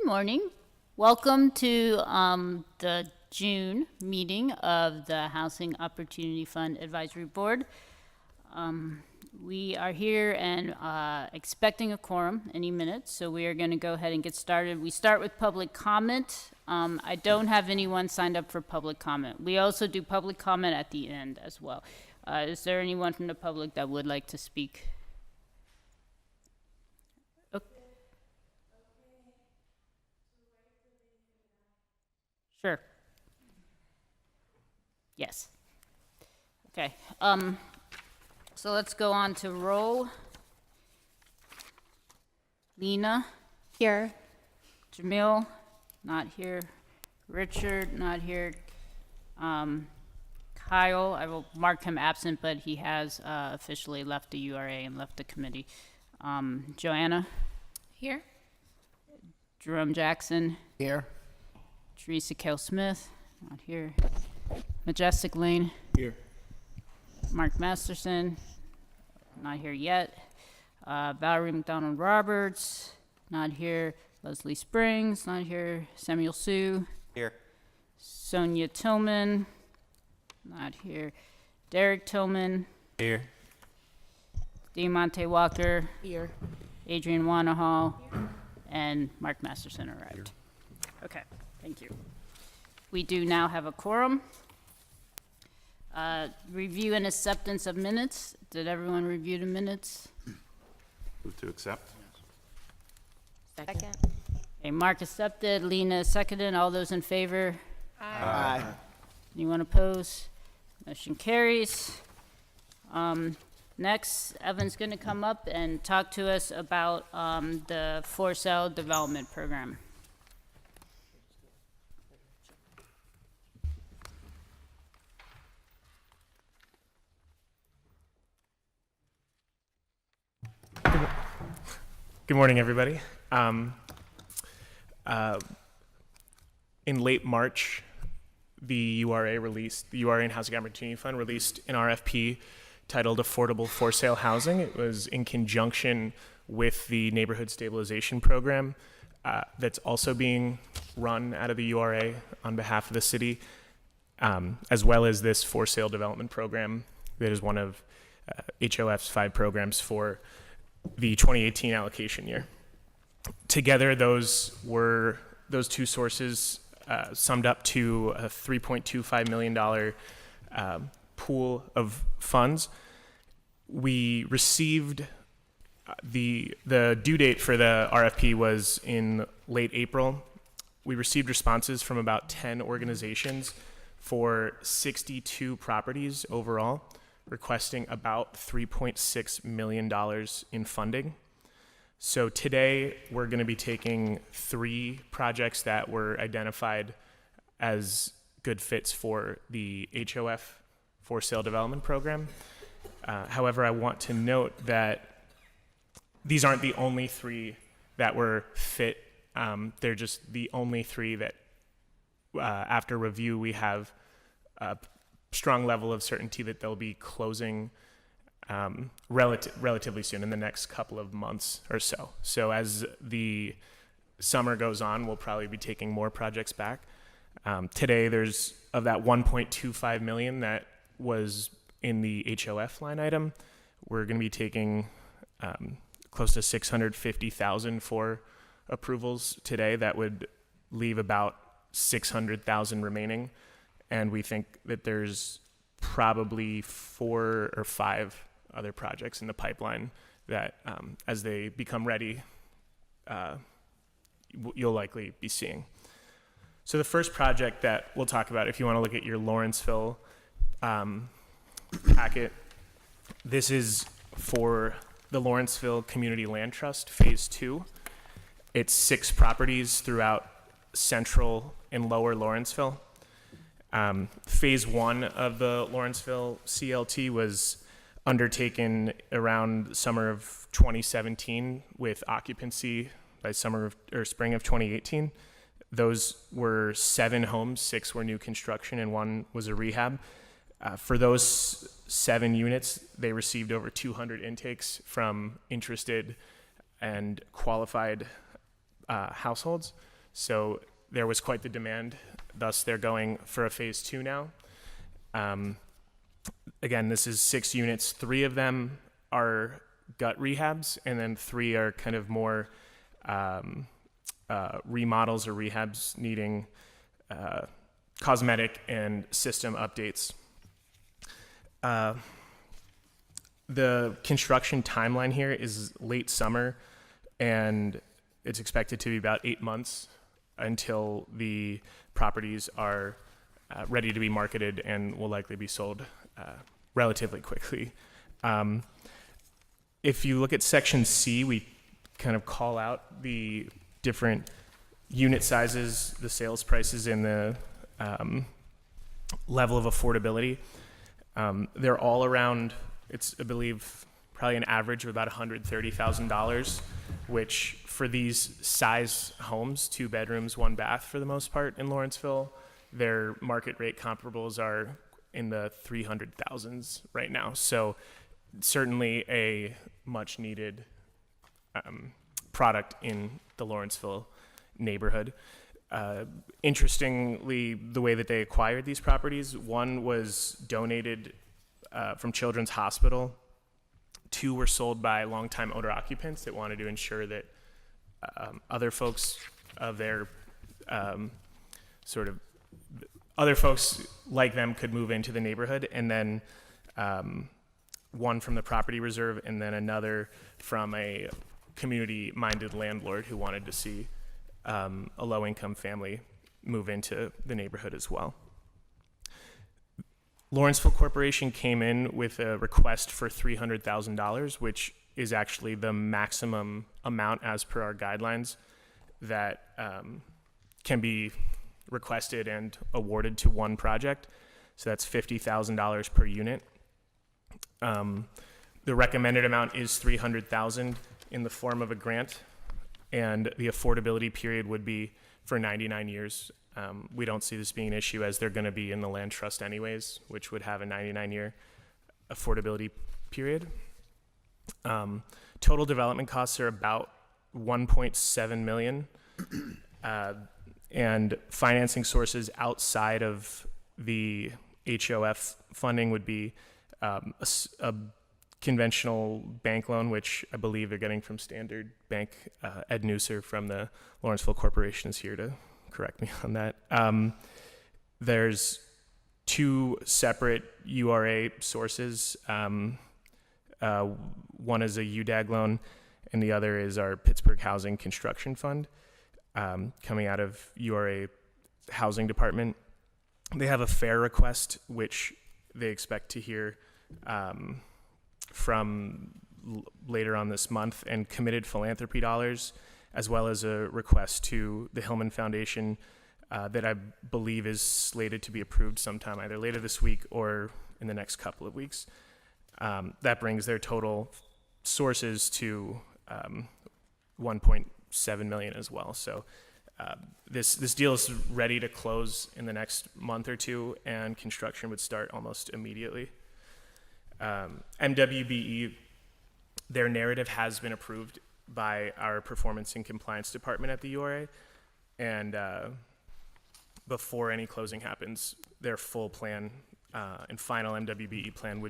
morning. Welcome to the June meeting of the Housing Opportunity Fund Advisory Board. We are here and expecting a quorum any minute, so we are going to go ahead and get started. We start with public comment. I don't have anyone signed up for public comment. We also do public comment at the end as well. Is there anyone from the public that would like to speak? Sure. Yes. Okay. So let's go on to roll. Lena, Here. Jamil, not here. Richard, not here. Kyle, I will mark him absent, but he has officially left the URA and left the committee. Joanna, Here. Jerome Jackson, Here. Teresa Kell Smith, not here. Majestic Lane, Here. Mark Masterson, not here yet. Valerie McDonald Roberts, not here. Leslie Springs, not here. Samuel Sue, Here. Sonia Tillman, not here. Derek Tillman, Here. Diamante Walker, Here. Adrian Wanahall, and Mark Masterson arrived. Okay, thank you. We do now have a quorum. Review and acceptance of minutes. Did everyone review the minutes? Move to accept. Second. Okay, Mark accepted, Lena seconded. All those in favor? Aye. Anyone opposed? Motion carries. Next, Evan's going to come up and talk to us about the for sale development program. Good morning, everybody. In late March, the URA and Housing Opportunity Fund released an RFP titled Affordable For Sale Housing. It was in conjunction with the Neighborhood Stabilization Program that's also being run out of the URA on behalf of the city, as well as this for sale development program that is one of HOF's 5 programs for the 2018 allocation year. Together, those two sources summed up to a $3.25 million pool of funds. We received the due date for the RFP was in late April. We received responses from about 10 organizations for 62 properties overall, requesting about $3.6 million in funding. So today we're going to be taking 3 projects that were identified as good fits for the HOF for sale development program. However, I want to note that these aren't the only 3 that were fit. They're just the only 3 that after review we have a strong level of certainty that they'll be closing relatively soon, in the next couple of months or so. So as the summer goes on, we'll probably be taking more projects back. Today, there's of that 1.25 million that was in the HOF line item, we're going to be taking close to 650,000 for approvals today. That would leave about 600,000 remaining. And we think that there's probably 4 or 5 other projects in the pipeline that, as they become ready, you'll likely be seeing. So the first project that we'll talk about, if you want to look at your Lawrenceville packet, this is for the Lawrenceville Community Land Trust, Phase 2. It's 6 properties throughout central and lower Lawrenceville. Phase 1 of the Lawrenceville CLT was undertaken around summer of 2017 with occupancy by spring of 2018. Those were 7 homes, 6 were new construction, and 1 was a rehab. For those 7 units, they received over 200 intakes from interested and qualified households. So there was quite the demand. Thus, they're going for a phase 2 now. Again, this is 6 units. 3 of them are gut rehabs, and then 3 are kind of more remodels or rehabs needing cosmetic and system updates. The construction timeline here is late summer, and it's expected to be about 8 months until the properties are ready to be marketed and will likely be sold relatively quickly. If you look at section C, we kind of call out the different unit sizes, the sales prices, and the level of affordability. They're all around, it's, I believe, probably an average of about $130,000, which for these size homes, 2 bedrooms, 1 bath for the most part in Lawrenceville, their market rate comparables are in the 300,000s right now. So certainly a much needed product in the Lawrenceville neighborhood. Interestingly, the way that they acquired these properties, 1 was donated from Children's Hospital. 2 were sold by longtime owner occupants that wanted to ensure that other folks of their other folks like them could move into the neighborhood, and then 1 from the property reserve, and then another from a community-minded landlord who wanted to see a low-income family move into the neighborhood as well. Lawrenceville Corporation came in with a request for $300,000, which is actually the maximum amount as per our guidelines that can be requested and awarded to one project. So that's $50,000 per unit. The recommended amount is $300,000 in the form of a grant, and the affordability period would be for 99 years. We don't see this being an issue as they're going to be in the land trust anyways, which would have a 99-year affordability period. Total development costs are about $1.7 million, and financing sources outside of the HOF funding would be a conventional bank loan, which I believe they're getting from Standard Bank. Ed Nusser from the Lawrenceville Corporation is here to correct me on that. There's 2 separate URA sources. One is a UDAG loan, and the other is our Pittsburgh Housing Construction Fund, coming out of URA Housing Department. They have a fair request, which they expect to hear from later on this month, and committed philanthropy dollars, as well as a request to the Hillman Foundation that I believe is slated to be approved sometime either later this week or in the next couple of weeks. That brings their total sources to 1.7 million as well. So this deal is ready to close in the next month or 2, and construction would start almost immediately. MWBE, their narrative has been approved by our performance and compliance department at the URA, and before any closing happens, their full plan and final MWBE plan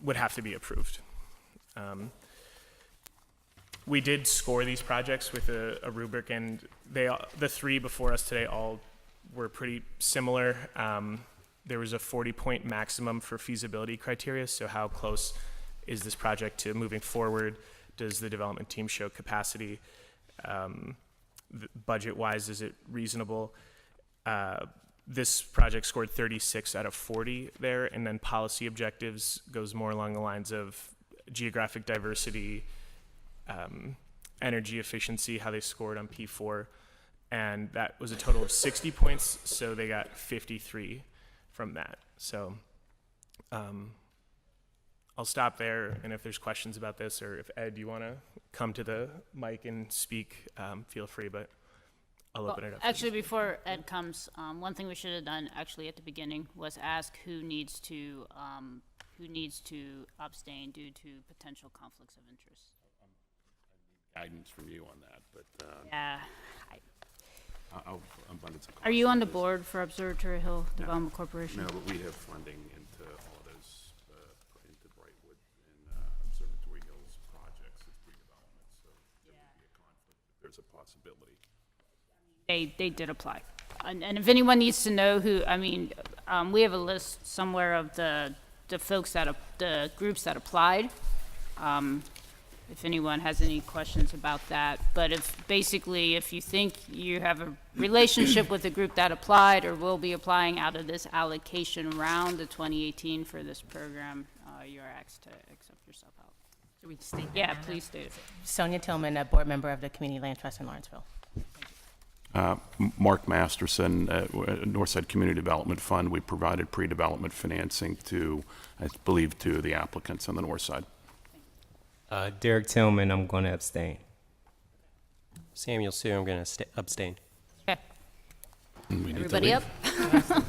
would have to be approved. We did score these projects with a rubric, and the 3 before us today all were pretty similar. There was a 40-point maximum for feasibility criteria, so how close is this project to moving forward? Does the development team show capacity? Budget-wise, is it reasonable? This project scored 36 out of 40 there, and then policy objectives goes more along the lines of geographic diversity, energy efficiency, how they scored on P4, and that was a total of 60 points, so they got 53 from that. So I'll stop there, and if there's questions about this, or if Ed, you want to come to the mic and speak, feel free, but I'll open it up. Actually, before Ed comes, one thing we should have done actually at the beginning was ask who needs to abstain due to potential conflicts of interest. guidance from you on that, but Yeah. abundance of Are you on the caution. board for Observatory Hill Development Corporation? No, but we have funding into all of those, into Brightwood and Observatory Hills projects as redevelopment, so there would be a conflict if there's a possibility. They did apply. And if anyone needs to know who, I mean, we have a list somewhere of the folks the groups that applied. If anyone has any questions about that. But if you think you have a relationship with the group that applied or will be applying out of this allocation round, the 2018 for this program, you are asked to accept yourself out. Should we state that Yeah, now? please state it. Sonia Tillman, a board member of the Community Land Trust in Lawrenceville. Mark Masterson, Northside Community Development Fund, we provided pre-development financing to, I believe, to the applicants on the north side. Derek Tillman, I'm going to abstain. Samuel Sue, I'm going to abstain. Okay, And we need to everybody leave. up?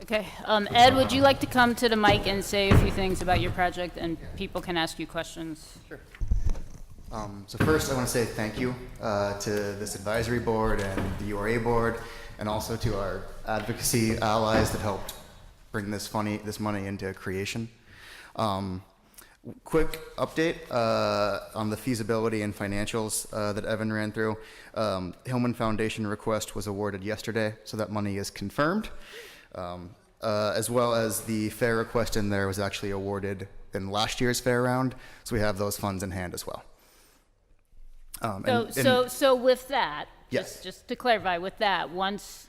Okay, Ed, would you like to come to the mic and say a few things about your project, and people can ask you questions? So first, I want to say thank you to this advisory board and the URA board, and also to our advocacy allies that helped bring this money into creation. Quick update on the feasibility and financials that Evan ran through. Hillman Foundation request was awarded yesterday, so that money is confirmed. As well as the fair request in there was actually awarded in last year's fair round, so we have those funds in hand as well. So with that, Yes. just to clarify, with that, once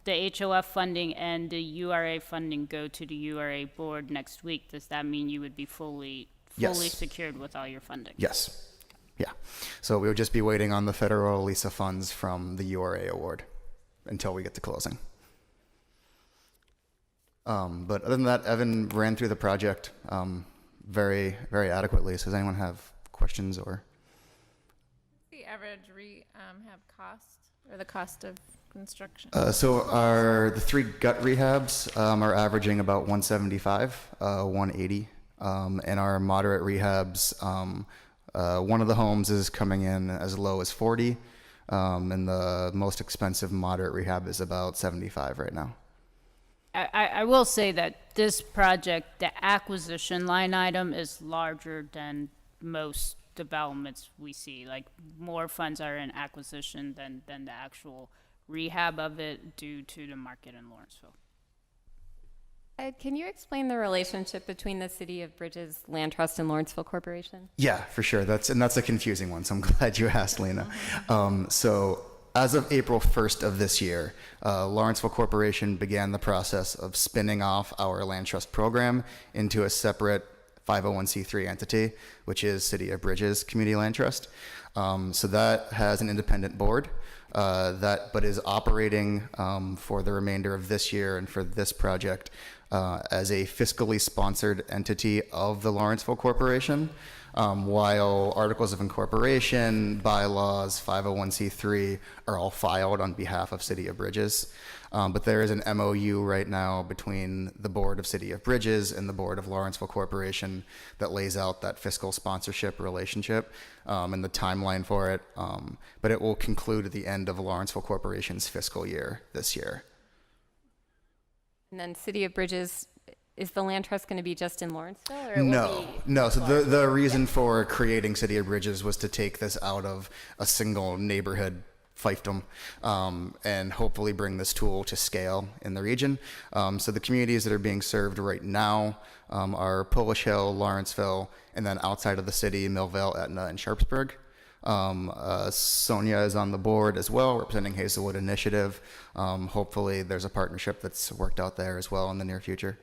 the HOF funding and the URA funding go to the URA board next week, does that mean you would be fully Yes. secured with all your funding? Yes. Yeah. So we would just be waiting on the federal LISA funds from the URA award until we get to closing. But other than that, Evan ran through the project very, very adequately. So does anyone have questions or? The average have cost or the cost of construction? So the three gut rehabs are averaging about 175, 180. And our moderate rehabs, one of the homes is coming in as low as 40. And the most expensive moderate rehab is about 75 right now. I will say that this project, the acquisition line item is larger than most developments we see. Like, more funds are in acquisition than the actual rehab of it due to the market in Lawrenceville. Ed, can you explain the relationship between the City of Bridges Land Trust and Lawrenceville Corporation? Yeah, for sure. That's a confusing one. So I'm glad you asked, Lena. So as of April 1st of this year, Lawrenceville Corporation began the process of spinning off our land trust program into a separate 501c3 entity, which is City of Bridges Community Land Trust. So that has an independent board but is operating for the remainder of this year and for this project as a fiscally sponsored entity of the Lawrenceville Corporation. While articles of incorporation, bylaws, 501c3 are all filed on behalf of City of Bridges. But there is an MOU right now between the board of City of Bridges and the board of Lawrenceville Corporation that lays out that fiscal sponsorship relationship and the timeline for it. But it will conclude at the end of Lawrenceville Corporation's fiscal year this year. And then City of Bridges, is the land trust going to be just in Lawrenceville? Or it will No. So the reason for creating City of Bridges was to take this out of a single neighborhood fiefdom and hopefully bring this tool to scale in the region. So the communities that are being served right now are Polish Hill, Lawrenceville, and then outside of the city, Millvale, Etna, and Sharpsburg. Sonia is on the board as well, representing Hazelwood Initiative. Hopefully there's a partnership that's worked out there as well in the near future.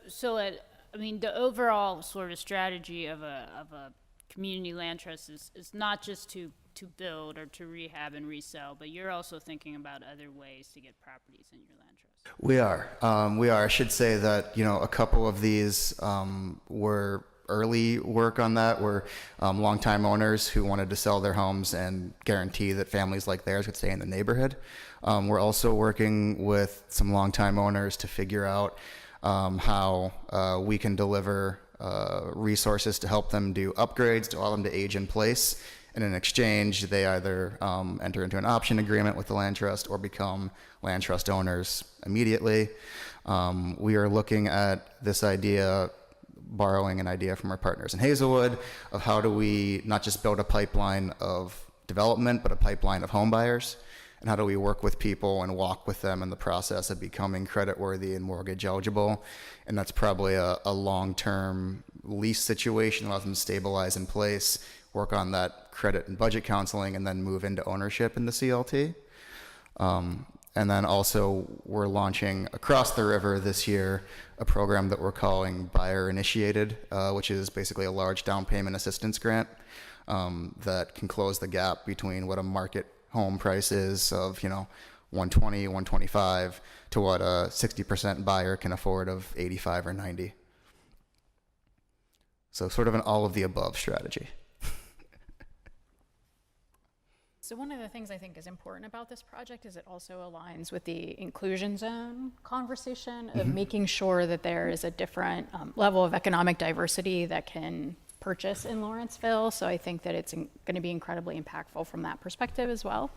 So I mean, the overall sort of strategy of a community land trust is not just to build or to rehab and resell, but you're also thinking about other ways to get properties in your land trust. We are. I should say that, a couple of these were early work on that, were longtime owners who wanted to sell their homes and guarantee that families like theirs could stay in the neighborhood. We're also working with some longtime owners to figure out how we can deliver resources to help them do upgrades, to allow them to age in place. And in exchange, they either enter into an option agreement with the land trust or become land trust owners immediately. We are looking at this idea, borrowing an idea from our partners in Hazelwood, of how do we not just build a pipeline of development, but a pipeline of home buyers, and how do we work with people and walk with them in the process of becoming creditworthy and mortgage eligible. And that's probably a long-term lease situation, allows them to stabilize in place, work on that credit and budget counseling, and then move into ownership in the CLT. And then also we're launching across the river this year a program that we're calling Buyer Initiated, which is basically a large down payment assistance grant that can close the gap between what a market home price is of, 120, 125 to what a 60% buyer can afford of 85 or 90. So sort of an all of the above strategy. So one of the things I think is important about this project is it also aligns with the inclusion zone conversation of making sure that there is a different level of economic diversity that can purchase in Lawrenceville. So I think that it's going to be incredibly impactful from that perspective as well.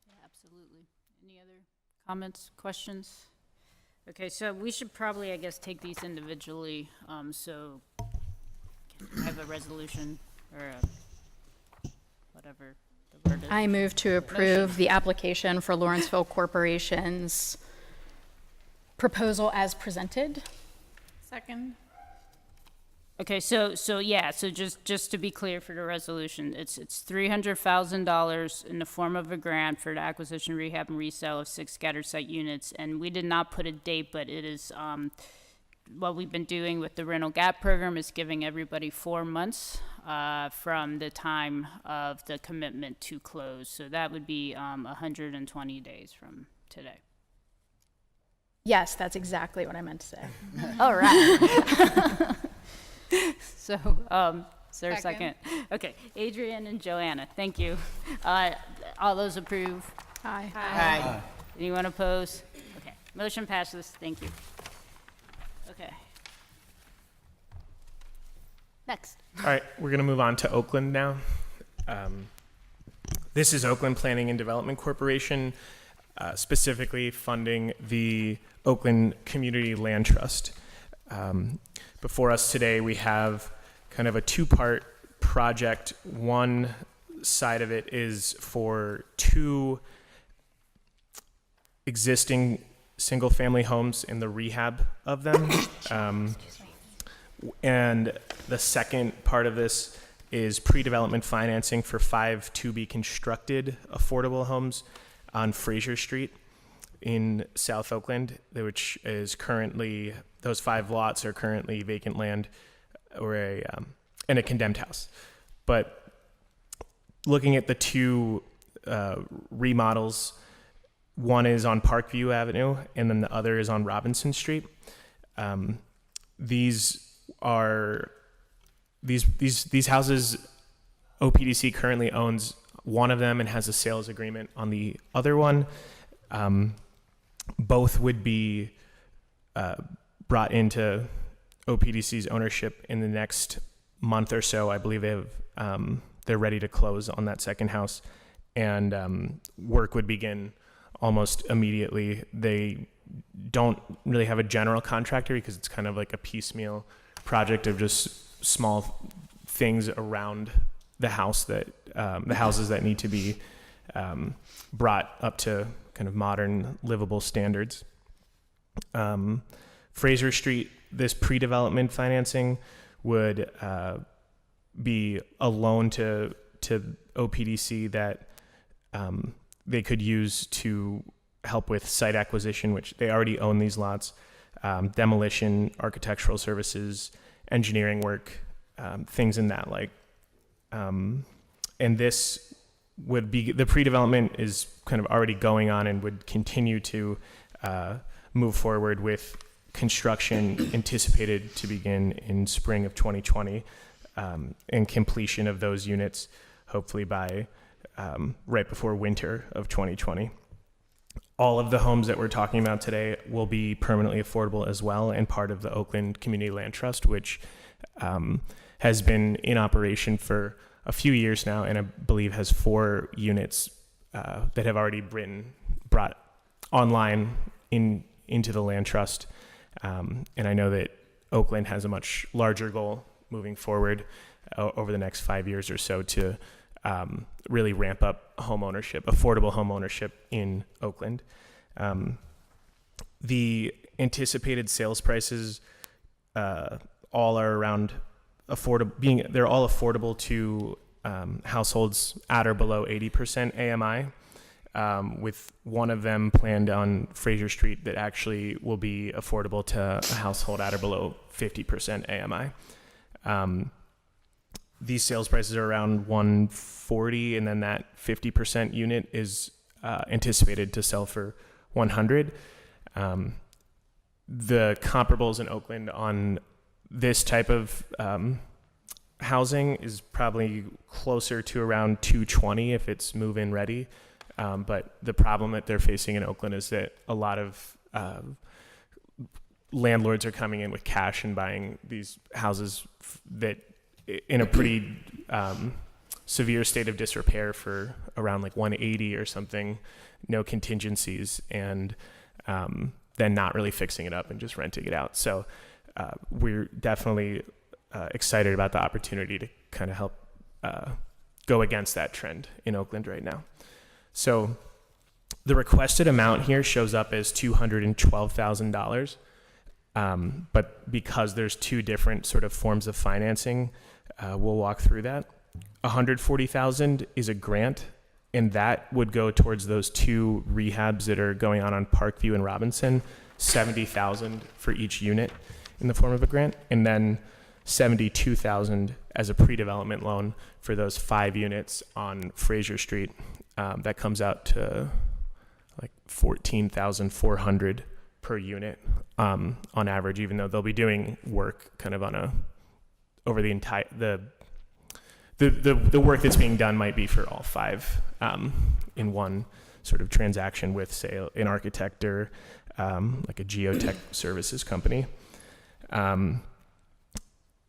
Yeah, absolutely. Any other comments, questions? Okay, so we should probably, I guess, take these individually. So can I have a resolution or whatever the word is? I move to approve the application for Lawrenceville Corporation's proposal as presented. Second. Okay, so just to be clear for the resolution, it's $300,000 in the form of a grant for the acquisition, rehab, and resale of 6 scattered site units, and we did not put a date, but it is what we've been doing with the rental gap program is giving everybody 4 months from the time of the commitment to close. So that would be 120 days from today. Yes, that's exactly what I meant to say. All right. So, is there a Second. second? Okay, Adrian and Joanna, thank you. All those approve? Aye. Anyone oppose? Okay, motion passes, thank you. Okay. Next. All right, we're going to move on to Oakland now. This is Oakland Planning and Development Corporation, specifically funding the Oakland Community Land Trust. Before us today, we have kind of a two-part project. One side of it is for 2 existing single-family homes in the rehab of them. And the second part of this is pre-development financing for 5 to-be-constructed affordable homes on Fraser Street in South Oakland, which is currently, those 5 lots are currently vacant land or and a condemned house. But looking at the 2 remodels, one is on Parkview Avenue and then the other is on Robinson Street. These houses, OPDC currently owns one of them and has a sales agreement on the other one. Both would be brought into OPDC's ownership in the next month or so. I believe they're ready to close on that second house, and work would begin almost immediately. They don't really have a general contractor because it's kind of like a piecemeal project of just small things around the house that the houses that need to be brought up to kind of modern livable standards. Fraser Street, this pre-development financing would be a loan to OPDC that they could use to help with site acquisition, which they already own these lots, demolition, architectural services, engineering work, things in that like. And this would be, the pre-development is kind of already going on and would continue to move forward with construction anticipated to begin in spring of 2020, and completion of those units hopefully by right before winter of 2020. all of the homes that we're talking about today will be permanently affordable as well, and part of the Oakland Community Land Trust, which has been in operation for a few years now, and I believe has 4 units that have already been brought online into the land trust. And I know that Oakland has a much larger goal moving forward over the next 5 years or so to really ramp up home ownership, affordable home ownership in Oakland. The anticipated sales prices all are around affordable, they're all affordable to households at or below 80% AMI, with one of them planned on Fraser Street that actually will be affordable to a household at or below 50% AMI. These sales prices are around 140, and then that 50% unit is anticipated to sell for 100. The comparables in Oakland on this type of housing is probably closer to around 220 if it's move-in ready. But the problem that they're facing in Oakland is that a lot of landlords are coming in with cash and buying these houses that in a pretty severe state of disrepair for around like 180 or something, no contingencies, and then not really fixing it up and just renting it out. So we're definitely excited about the opportunity to kind of help go against that trend in Oakland right now. So the requested amount here shows up as $212,000. But because there's 2 different sort of forms of financing, we'll walk through that. $140,000 is a grant, and that would go towards those 2 rehabs that are going on Parkview and Robinson. $70,000 for each unit in the form of a grant, and then $72,000 as a pre-development loan for those 5 units on Fraser Street. That comes out to like $14,400 per unit on average, even though they'll be doing work kind of over the entire the work that's being done might be for all 5 in one sort of transaction with, say, an architect or like a geotech services company. And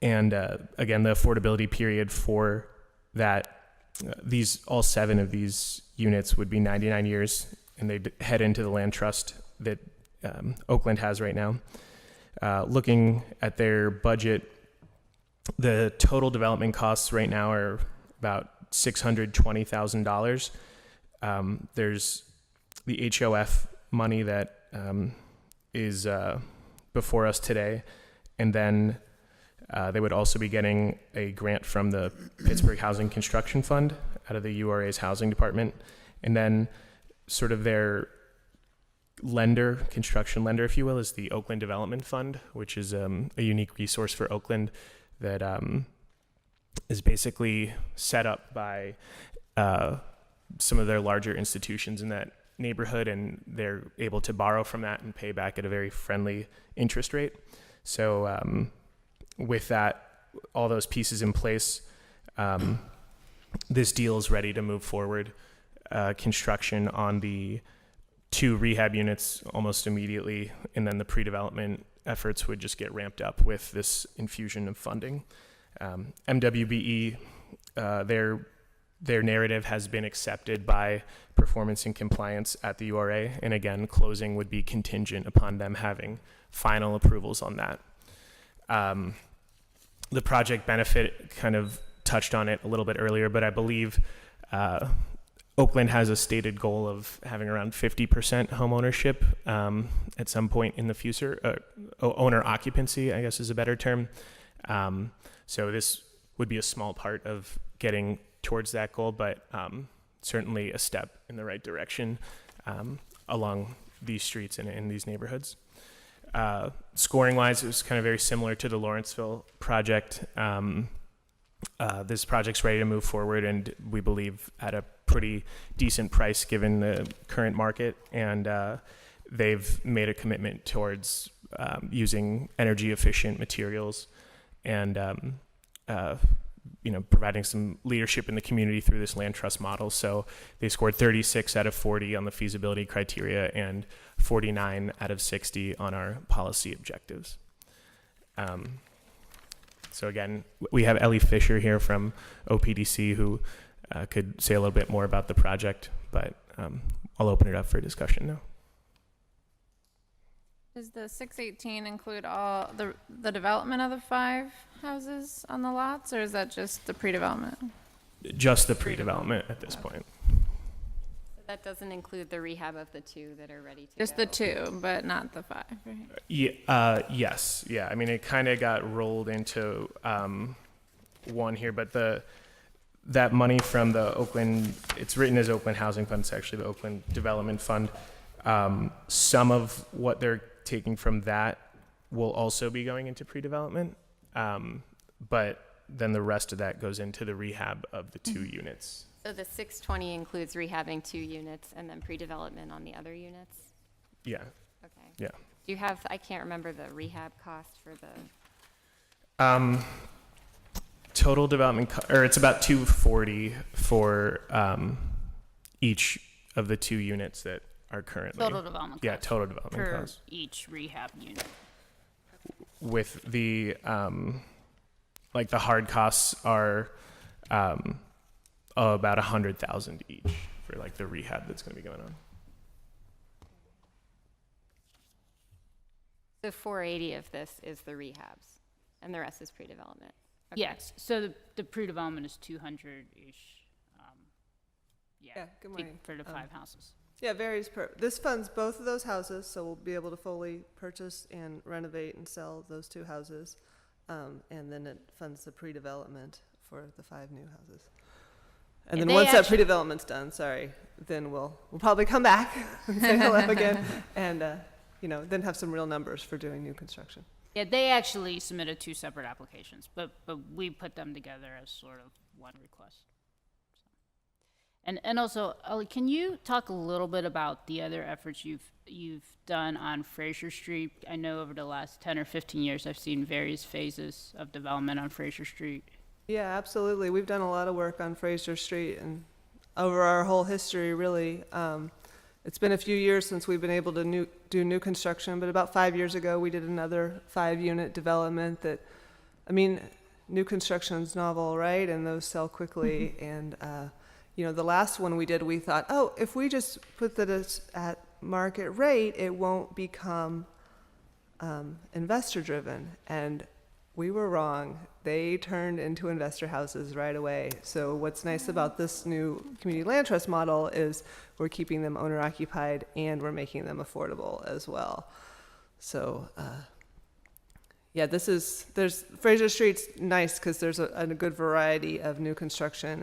again, the affordability period for that, all 7 of these units would be 99 years, and they'd head into the land trust that Oakland has right now. Looking at their budget, the total development costs right now are about $620,000. There's the HOF money that is before us today, and then they would also be getting a grant from the Pittsburgh Housing Construction Fund out of the URA's housing department. And then sort of their construction lender, if you will, is the Oakland Development Fund, which is a unique resource for Oakland that is basically set up by some of their larger institutions in that neighborhood, and they're able to borrow from that and pay back at a very friendly interest rate. So with that, all those pieces in place, this deal is ready to move forward. Construction on the 2 rehab units almost immediately, and then the pre-development efforts would just get ramped up with this infusion of funding. MWBE, their narrative has been accepted by performance and compliance at the URA, and again, closing would be contingent upon them having final approvals on that. The project benefit, kind of touched on it a little bit earlier, but I believe Oakland has a stated goal of having around 50% home ownership at some point in the future. Owner occupancy, I guess, is a better term. So this would be a small part of getting towards that goal, but certainly a step in the right direction along these streets and in these neighborhoods. Scoring wise, it was kind of very similar to the Lawrenceville project. This project's ready to move forward, and we believe at a pretty decent price given the current market, and they've made a commitment towards using energy efficient materials and providing some leadership in the community through this land trust model. So they scored 36 out of 40 on the feasibility criteria and 49 out of 60 on our policy objectives. So again, we have Ellie Fisher here from OPDC who could say a little bit more about the project, but I'll open it up for discussion now. Does the 618 include all the development of the 5 houses on the lots, or is that just the pre-development? Just the pre-development at this point. So that doesn't include the rehab of the 2 that are ready to Just go. the 2, but not the 5, right? Yes. Yeah. I mean, it kind of got rolled into one here, but that money from the Oakland, it's written as Oakland Housing Fund. It's actually the Oakland Development Fund. Some of what they're taking from that will also be going into pre-development. But then the rest of that goes into the rehab of the 2 units. So the 620 includes rehabbing 2 units and then pre-development on the other units? Yeah. Okay. Yeah. Do you have, I can't remember the rehab cost for the, Total development, or it's about 240 for each of the 2 units that are currently. Total development Yeah, cost total development per cost. each rehab unit. With the, like the hard costs are about 100,000 each for like the rehab that's going to be going on. so 480 of this is the rehabs and the rest is pre-development? Okay. Yes, so the pre-development is 200-ish. Yeah, good morning. For the 5 houses. Yeah, varies per, this funds both of those houses, so we'll be able to fully purchase and renovate and sell those 2 houses. And then it funds the pre-development for the 5 new houses. And then they once that actually- pre-development's done, then we'll probably come back and say hello again and, then have some real numbers for doing new construction. Yeah, they actually submitted 2 separate applications, but we put them together as sort of one request. And also, Ellie, can you talk a little bit about the other efforts you've done on Fraser Street? I know over the last 10 or 15 years, I've seen various phases of development on Fraser Street. Yeah, absolutely. We've done a lot of work on Fraser Street and over our whole history, really. It's been a few years since we've been able to do new construction, but about 5 years ago, we did another 5-unit development that, new construction's novel, right? And those sell quickly. And, the last one we did, we thought, if we just put that at market rate, it won't become investor driven. And we were wrong. They turned into investor houses right away. So what's nice about this new community land trust model is we're keeping them owner occupied and we're making them affordable as well. So Fraser Street's nice because there's a good variety of new construction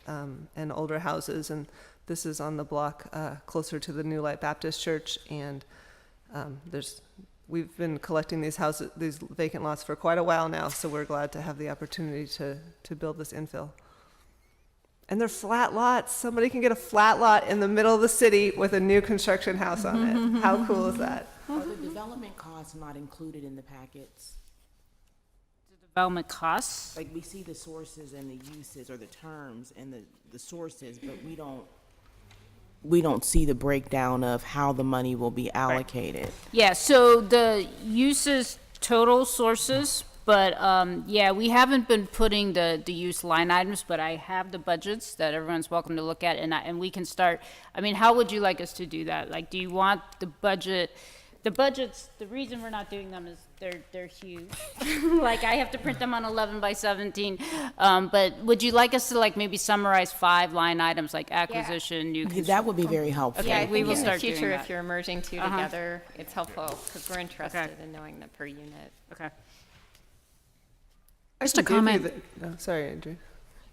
and older houses, and this is on the block closer to the New Light Baptist Church, and we've been collecting these vacant lots for quite a while now, so we're glad to have the opportunity to build this infill. And they're flat lots. Somebody can get a flat lot in the middle of the city with a new construction house on it. How cool is that? Are the development costs not included in the packets? Development costs? Like, we see the sources and the uses or the terms and the sources, but we don't see the breakdown of how the money will be allocated. Yeah, so the uses total sources, but we haven't been putting the use line items, but I have the budgets that everyone's welcome to look at, and we can start. How would you like us to do that? Like, do you want the budget? The budgets, the reason we're not doing them is they're huge. Like, I have to print them on 11 by 17. But would you like us to maybe summarize 5 line items like acquisition, new construction? That would be very helpful. Okay, we will in start the future, doing if that. you're merging 2 together, it's helpful because we're interested in knowing the per unit. Okay. Just a comment. Sorry, Andrew.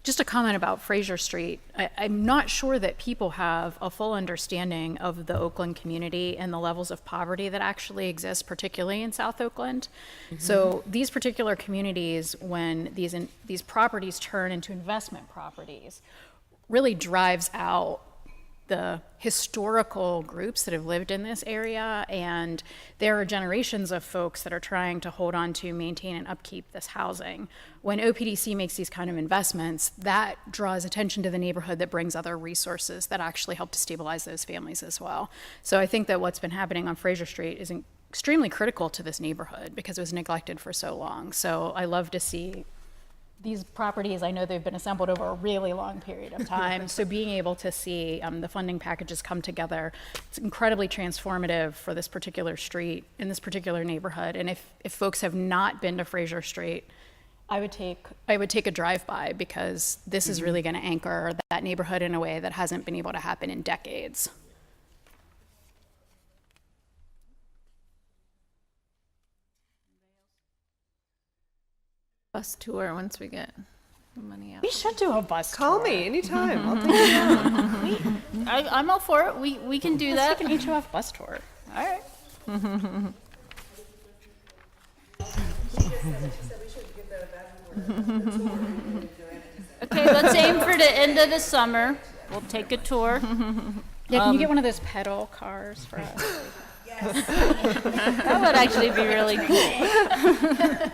Just a comment about Fraser Street. I'm not sure that people have a full understanding of the Oakland community and the levels of poverty that actually exist, particularly in South Oakland. So these particular communities, when these properties turn into investment properties, really drives out the historical groups that have lived in this area, and there are generations of folks that are trying to hold on to, maintain, and upkeep this housing. When OPDC makes these kind of investments, that draws attention to the neighborhood, that brings other resources that actually help to stabilize those families as well. So I think that what's been happening on Fraser Street is extremely critical to this neighborhood because it was neglected for so long. So I love to see these properties. I know they've been assembled over a really long period of time. So being able to see the funding packages come together, it's incredibly transformative for this particular street in this particular neighborhood. And if folks have not been to Fraser Street, I would take a drive-by, because this is really going to anchor that neighborhood in a way that hasn't been able to happen in decades. Bus tour once we get the money out. We should do a bus Call tour. me anytime. I'll take you out. I'm all for it. We can do Let's that. take an HOF bus tour. All right. Okay, let's aim for the end of the summer. We'll take a tour. Yeah, can you get one of those pedal cars for us? That would actually be really cool.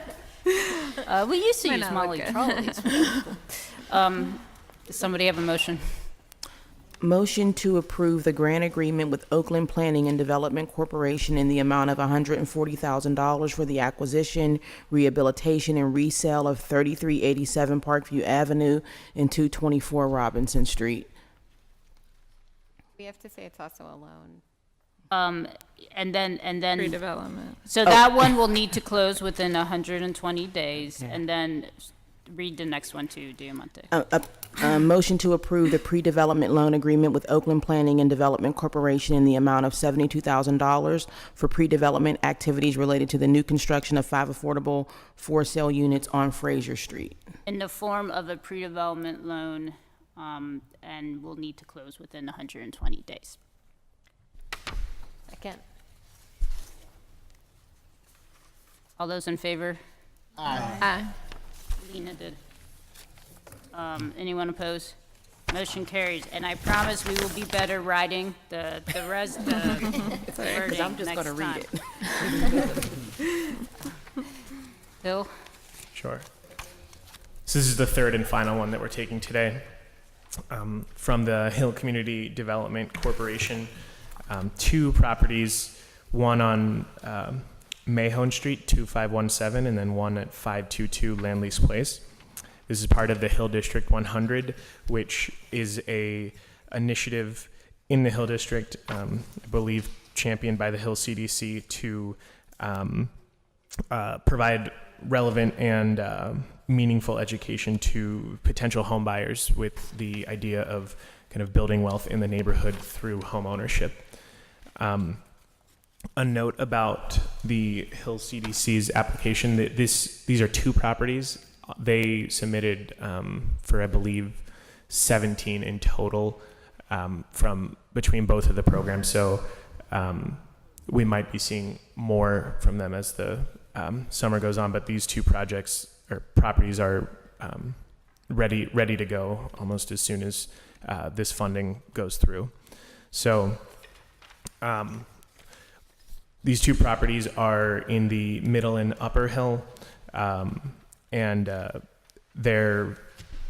We used to Might use not Molly look good. trolleys. Does somebody have a motion? Motion to approve the grant agreement with Oakland Planning and Development Corporation in the amount of $140,000 for the acquisition, rehabilitation, and resale of 3387 Parkview Avenue and 224 Robinson Street. We have to say it's also a loan. And then Pre-development. so that one will need to close within 120 days, and then read the next one too, Diamante. Motion to approve the pre-development loan agreement with Oakland Planning and Development Corporation in the amount of $72,000 for pre-development activities related to the new construction of 5 affordable for-sale units on Fraser Street. In the form of a pre-development loan, and will need to close within 120 days. Second. All those in favor? Aye. Lena did. Anyone opposed? Motion carries, and I promise we will be better writing the wording I'm just next gonna read time. Bill? Sure. So this is the third and final one that we're taking today. From the Hill Community Development Corporation, 2 properties, one on Mahone Street, 2517, and then one at 522 Land Lease Place. This is part of the Hill District 100, which is a initiative in the Hill District, I believe championed by the Hill CDC, to provide relevant and meaningful education to potential home buyers with the idea of kind of building wealth in the neighborhood through home ownership. A note about the Hill CDC's application, that these are 2 properties. They submitted for, I believe, 17 in total from between both of the programs. So we might be seeing more from them as the summer goes on. But these 2 projects or properties are ready to go almost as soon as this funding goes through. So these 2 properties are in the Middle and Upper Hill, and they're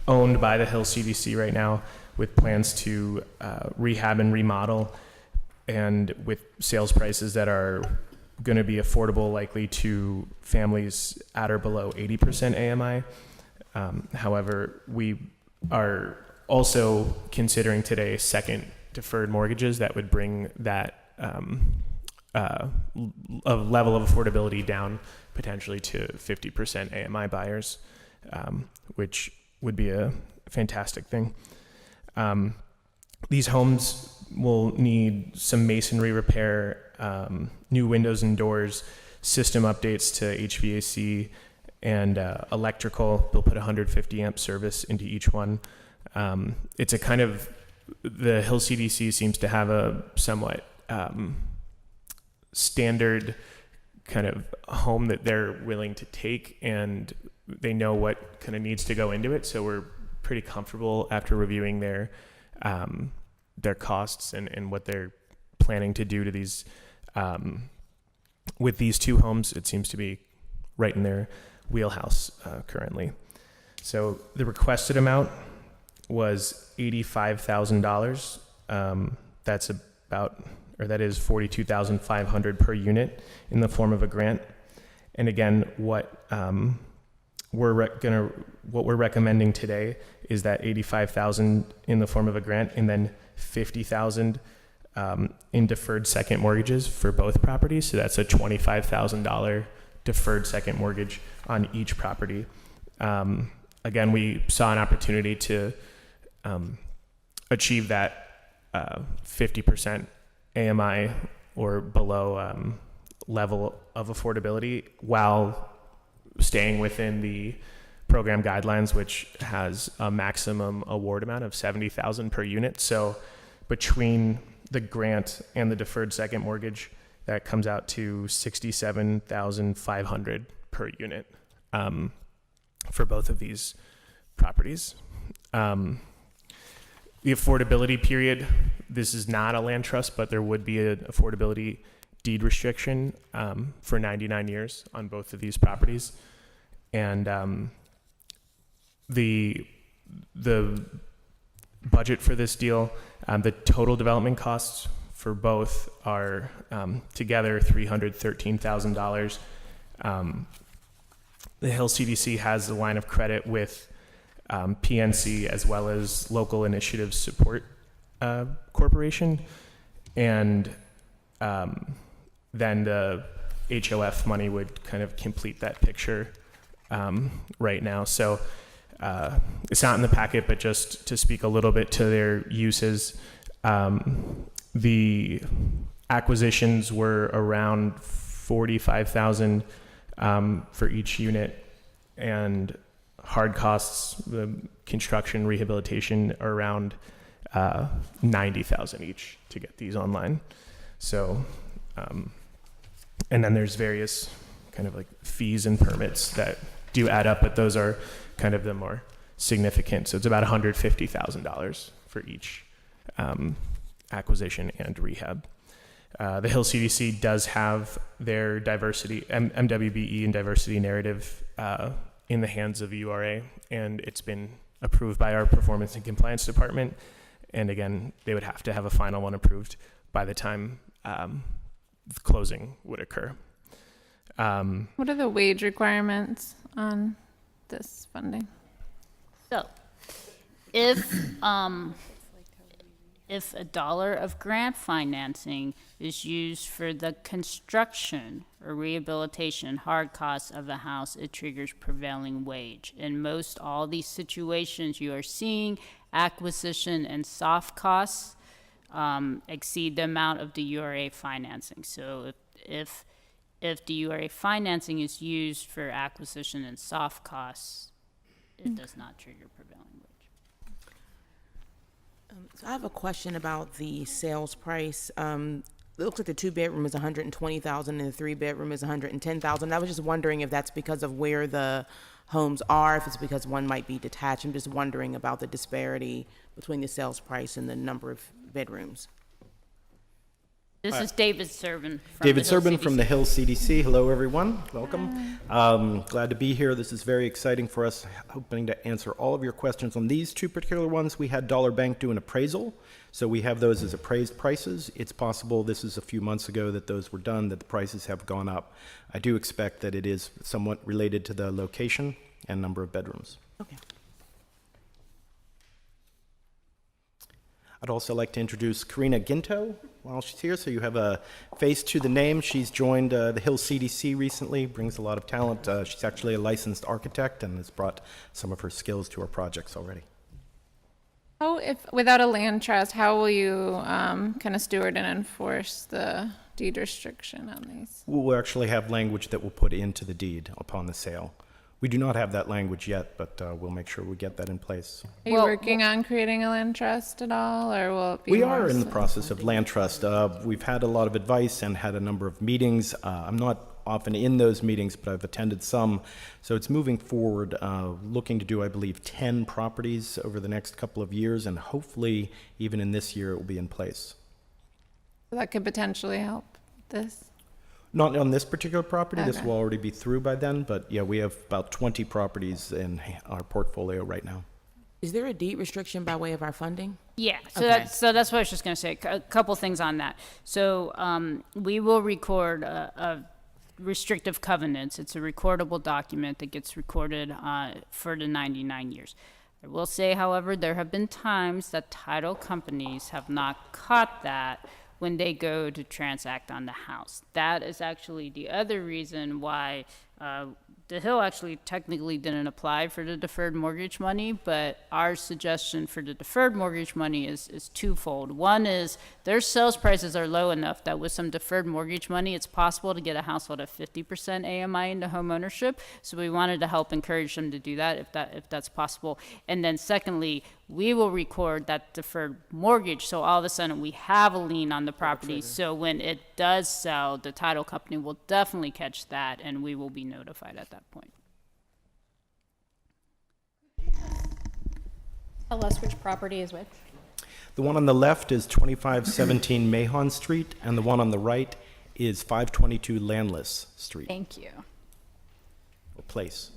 owned by the Hill CDC right now, with plans to rehab and remodel, and with sales prices that are going to be affordable, likely to families at or below 80% AMI. However, we are also considering today second deferred mortgages that would bring that a level of affordability down potentially to 50% AMI buyers, which would be a fantastic thing. These homes will need some masonry repair, new windows and doors, system updates to HVAC, and electrical. They'll put 150 amp service into each one. It's a kind of, the Hill CDC seems to have a somewhat standard kind of home that they're willing to take, and they know what kind of needs to go into it. So we're pretty comfortable after reviewing their their costs and what they're planning to do to these with these two homes. It seems to be right in their wheelhouse currently. So the requested amount was $85,000. That is $42,500 per unit in the form of a grant. And again, what we're recommending today is that $85,000 in the form of a grant, and then $50,000 in deferred second mortgages for both properties. So that's a $25,000 deferred second mortgage on each property. Again, we saw an opportunity to achieve that 50% AMI or below level of affordability while staying within the program guidelines, which has a maximum award amount of $70,000 per unit. So between the grant and the deferred second mortgage, that comes out to $67,500 per unit for both of these properties. The affordability period, this is not a land trust, but there would be an affordability deed restriction for 99 years on both of these properties. And the budget for this deal, the total development costs for both are together $313,000. The Hill CDC has a line of credit with PNC as well as Local Initiative Support Corporation, and then the HOF money would kind of complete that picture right now. So it's not in the packet, but just to speak a little bit to their uses, the acquisitions were around $45,000 for each unit, and hard costs, the construction, rehabilitation, are around $90,000 each to get these online. So, and then there's various kind of like fees and permits that do add up, but those are kind of the more significant. So it's about $150,000 for each acquisition and rehab. The Hill CDC does have their diversity, MWBE and diversity narrative in the hands of URA, and it's been approved by our performance and compliance department. And again, they would have to have a final one approved by the time the closing would occur. What are the wage requirements on this funding? So, if $1 of grant financing is used for the construction or rehabilitation hard costs of a house, it triggers prevailing wage. In most all these situations, you are seeing acquisition and soft costs exceed the amount of the URA financing. So if the URA financing is used for acquisition and soft costs, it does not trigger prevailing wage. So I have a question about the sales price. It looks like the 2-bedroom is $120,000 and the 3-bedroom is $110,000. I was just wondering if that's because of where the homes are, if it's because one might be detached. I'm just wondering about the disparity between the sales price and the number of bedrooms. This is David Servin. David Servin from the Hill CDC. Hello, everyone. Welcome. Glad to be here. This is very exciting for us. Hoping to answer all of your questions on these two particular ones. We had Dollar Bank do an appraisal, so we have those as appraised prices. It's possible, this is a few months ago that those were done, that the prices have gone up. I do expect that it is somewhat related to the location and number of bedrooms. Okay. I'd also like to introduce Karina Ginto while she's here, so you have a face to the name. She's joined the Hill CDC recently, brings a lot of talent. She's actually a licensed architect and has brought some of her skills to our projects already. How, if without a land trust, how will you kind of steward and enforce the deed restriction on these? We'll actually have language that we'll put into the deed upon the sale. We do not have that language yet, but we'll make sure we get that in place. Are you working on creating a land trust at all, or will it be? We are in the process of land trust. We've had a lot of advice and had a number of meetings. I'm not often in those meetings, but I've attended some. So it's moving forward, looking to do, I believe, 10 properties over the next couple of years, and hopefully even in this year it will be in place. That could potentially help this. Not on this particular property. This Okay. will already be through by then, but yeah, we have about 20 properties in our portfolio right now. Is there a deed restriction by way of our funding? Yeah, Okay. that's what I was just going to say. A couple things on that. So we will record a restrictive covenants. It's a recordable document that gets recorded for the 99 years. I will say, however, there have been times that title companies have not caught that when they go to transact on the house. That is actually the other reason why the Hill actually technically didn't apply for the deferred mortgage money, but our suggestion for the deferred mortgage money is twofold. One is their sales prices are low enough that with some deferred mortgage money, it's possible to get a household at 50% AMI into home ownership. So we wanted to help encourage them to do that if that's possible. And then secondly, we will record that deferred mortgage. So all of a sudden we have a lien on the property. So when it does sell, the title company will definitely catch that and we will be notified at that point. Tell us which property is which. The one on the left is 2517 Mahon Street, and the one on the right is 522 Landless Street, Thank you. or Place.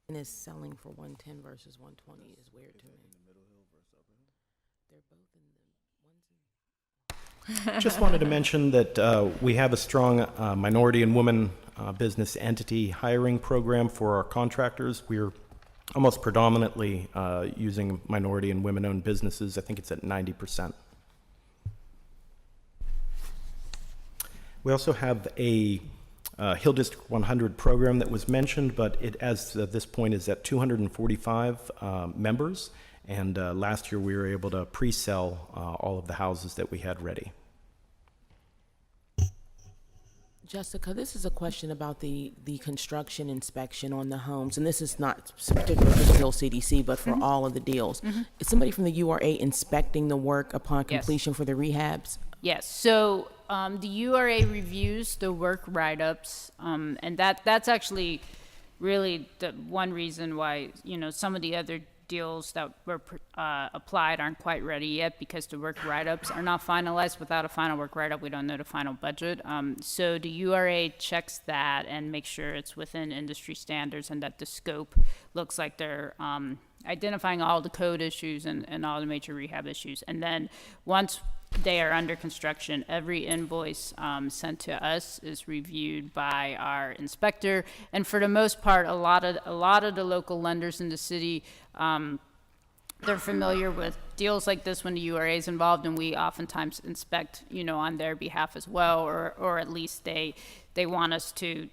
And is selling for 110 versus 120 is weird to me. They're both in the Just wanted to mention that we have a strong minority and women business entity hiring program for our contractors. We're almost predominantly using minority and women-owned businesses. I think it's at 90%. We also have a Hill District 100 program that was mentioned, but it, as of this point, is at 245 members. And last year we were able to pre-sell all of the houses that we had ready. Jessica, this is a question about the construction inspection on the homes, and this is not particular for the Hill CDC, but for all of the deals. Is somebody from the URA inspecting the work upon completion for the rehabs? Yes, so the URA reviews the work write-ups, and that's actually really the one reason why, you know, some of the other deals that were applied aren't quite ready yet, because the work write-ups are not finalized. Without a final work write-up, we don't know the final budget. So the URA checks that and makes sure it's within industry standards and that the scope looks like they're identifying all the code issues and all the major rehab issues. And then once they are under construction, every invoice sent to us is reviewed by our inspector. And for the most part, a lot of the local lenders in the city, they're familiar with deals like this when the URA is involved, and we oftentimes inspect, you know, on their behalf as well, or at least they want to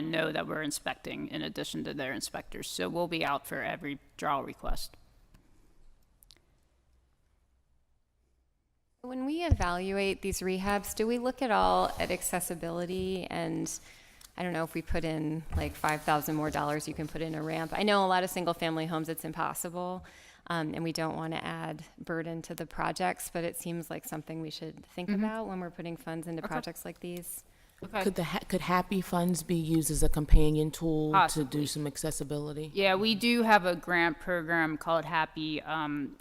know that we're inspecting in addition to their inspectors. So we'll be out for every draw request. When we evaluate these rehabs, do we look at all at accessibility? And I don't know if we put in like $5,000 more, you can put in a ramp. I know a lot of single family homes, it's impossible. And we don't want to add burden to the projects, but it seems like something we should think about when we're putting funds into projects like these. Okay. Could Happy Funds be used as a companion tool Possibly. to do some accessibility? Yeah, we do have a grant program called Happy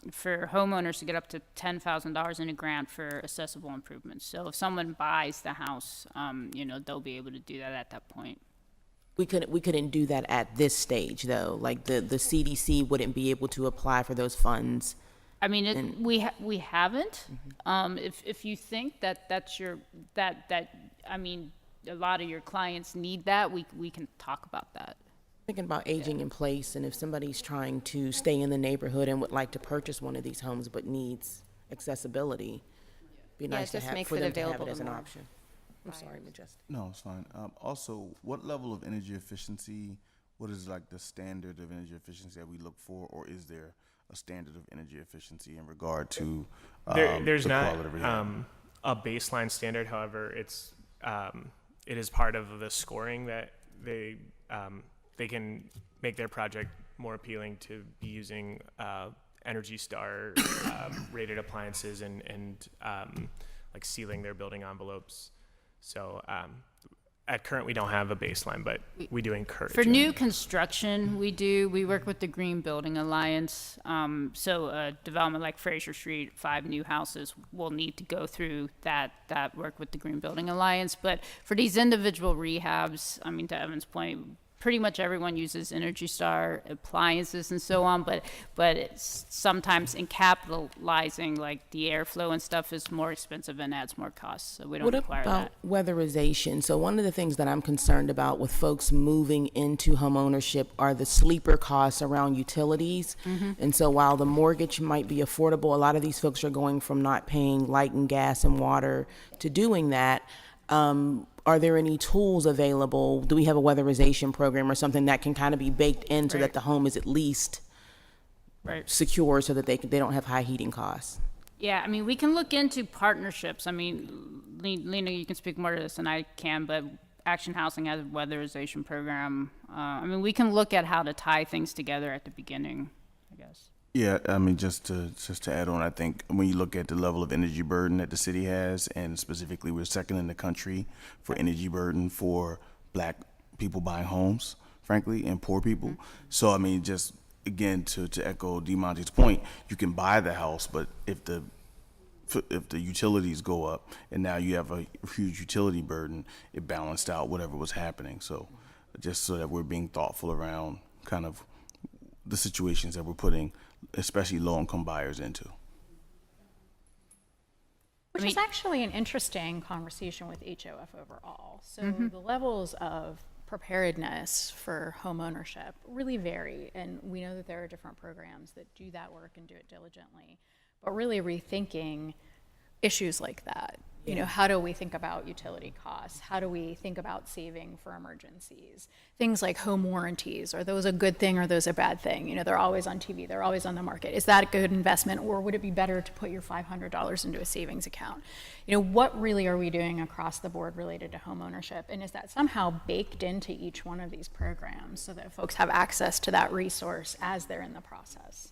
for homeowners to get up to $10,000 in a grant for accessible improvements. So if someone buys the house, you know, they'll be able to do that at that point. We couldn't do that at this stage, though. Like the CDC wouldn't be able to apply for those funds. I mean, we haven't. If you think that's I mean, a lot of your clients need that, we can talk about that. Thinking about aging in place, and if somebody's trying to stay in the neighborhood and would like to purchase one of these homes but needs accessibility, be nice to just have makes for it them to have available it as to an more option. I'm sorry, Majestic. No, it's fine. Also, what level of energy efficiency, what is like the standard of energy efficiency that we look for, or is there a standard of energy efficiency in regard to There's the not quality of rehab? a baseline standard. However, it is part of the scoring that they can make their project more appealing to be using Energy Star rated appliances and like sealing their building envelopes. So at current, we don't have a baseline, but we do encourage For it. new construction, we work with the Green Building Alliance. So a development like Fraser Street, 5 new houses will need to go through that work with the Green Building Alliance. But for these individual rehabs, I mean, to Evan's point, pretty much everyone uses Energy Star appliances and so on, but it's sometimes in capitalizing, like the airflow and stuff is more expensive and adds more costs, so we don't What require about that. weatherization? So one of the things that I'm concerned about with folks moving into home ownership are the sleeper costs around utilities. And so while the mortgage might be affordable, a lot of these folks are going from not paying light and gas and water to doing that. Are there any tools available? Do we have a weatherization program or something that can kind of be baked in so that the home is at least secure so that they don't have high heating costs? Yeah, I mean, we can look into partnerships. I mean, Lena, you can speak more to this than I can, but Action Housing has a weatherization program. I mean, we can look at how to tie things together at the beginning, I guess. Yeah, I mean, just to add on, I think when you look at the level of energy burden that the city has, and specifically we're second in the country for energy burden for Black people buying homes, frankly, and poor people. So, I mean, just again, to echo DeMonte's point, you can buy the house, but if the utilities go up and now you have a huge utility burden, it balanced out whatever was happening. So just so that we're being thoughtful around kind of the situations that we're putting especially low-income buyers into. Which is actually an interesting conversation with HOF overall. So the levels of preparedness for home ownership really vary, and we know that there are different programs that do that work and do it diligently, but really rethinking issues like that. You know, how do we think about utility costs? How do we think about saving for emergencies? Things like home warranties, are those a good thing or are those a bad thing? You know, they're always on TV, they're always on the market. Is that a good investment, or would it be better to put your $500 into a savings account? You know, what really are we doing across the board related to home ownership? And is that somehow baked into each one of these programs so that folks have access to that resource as they're in the process?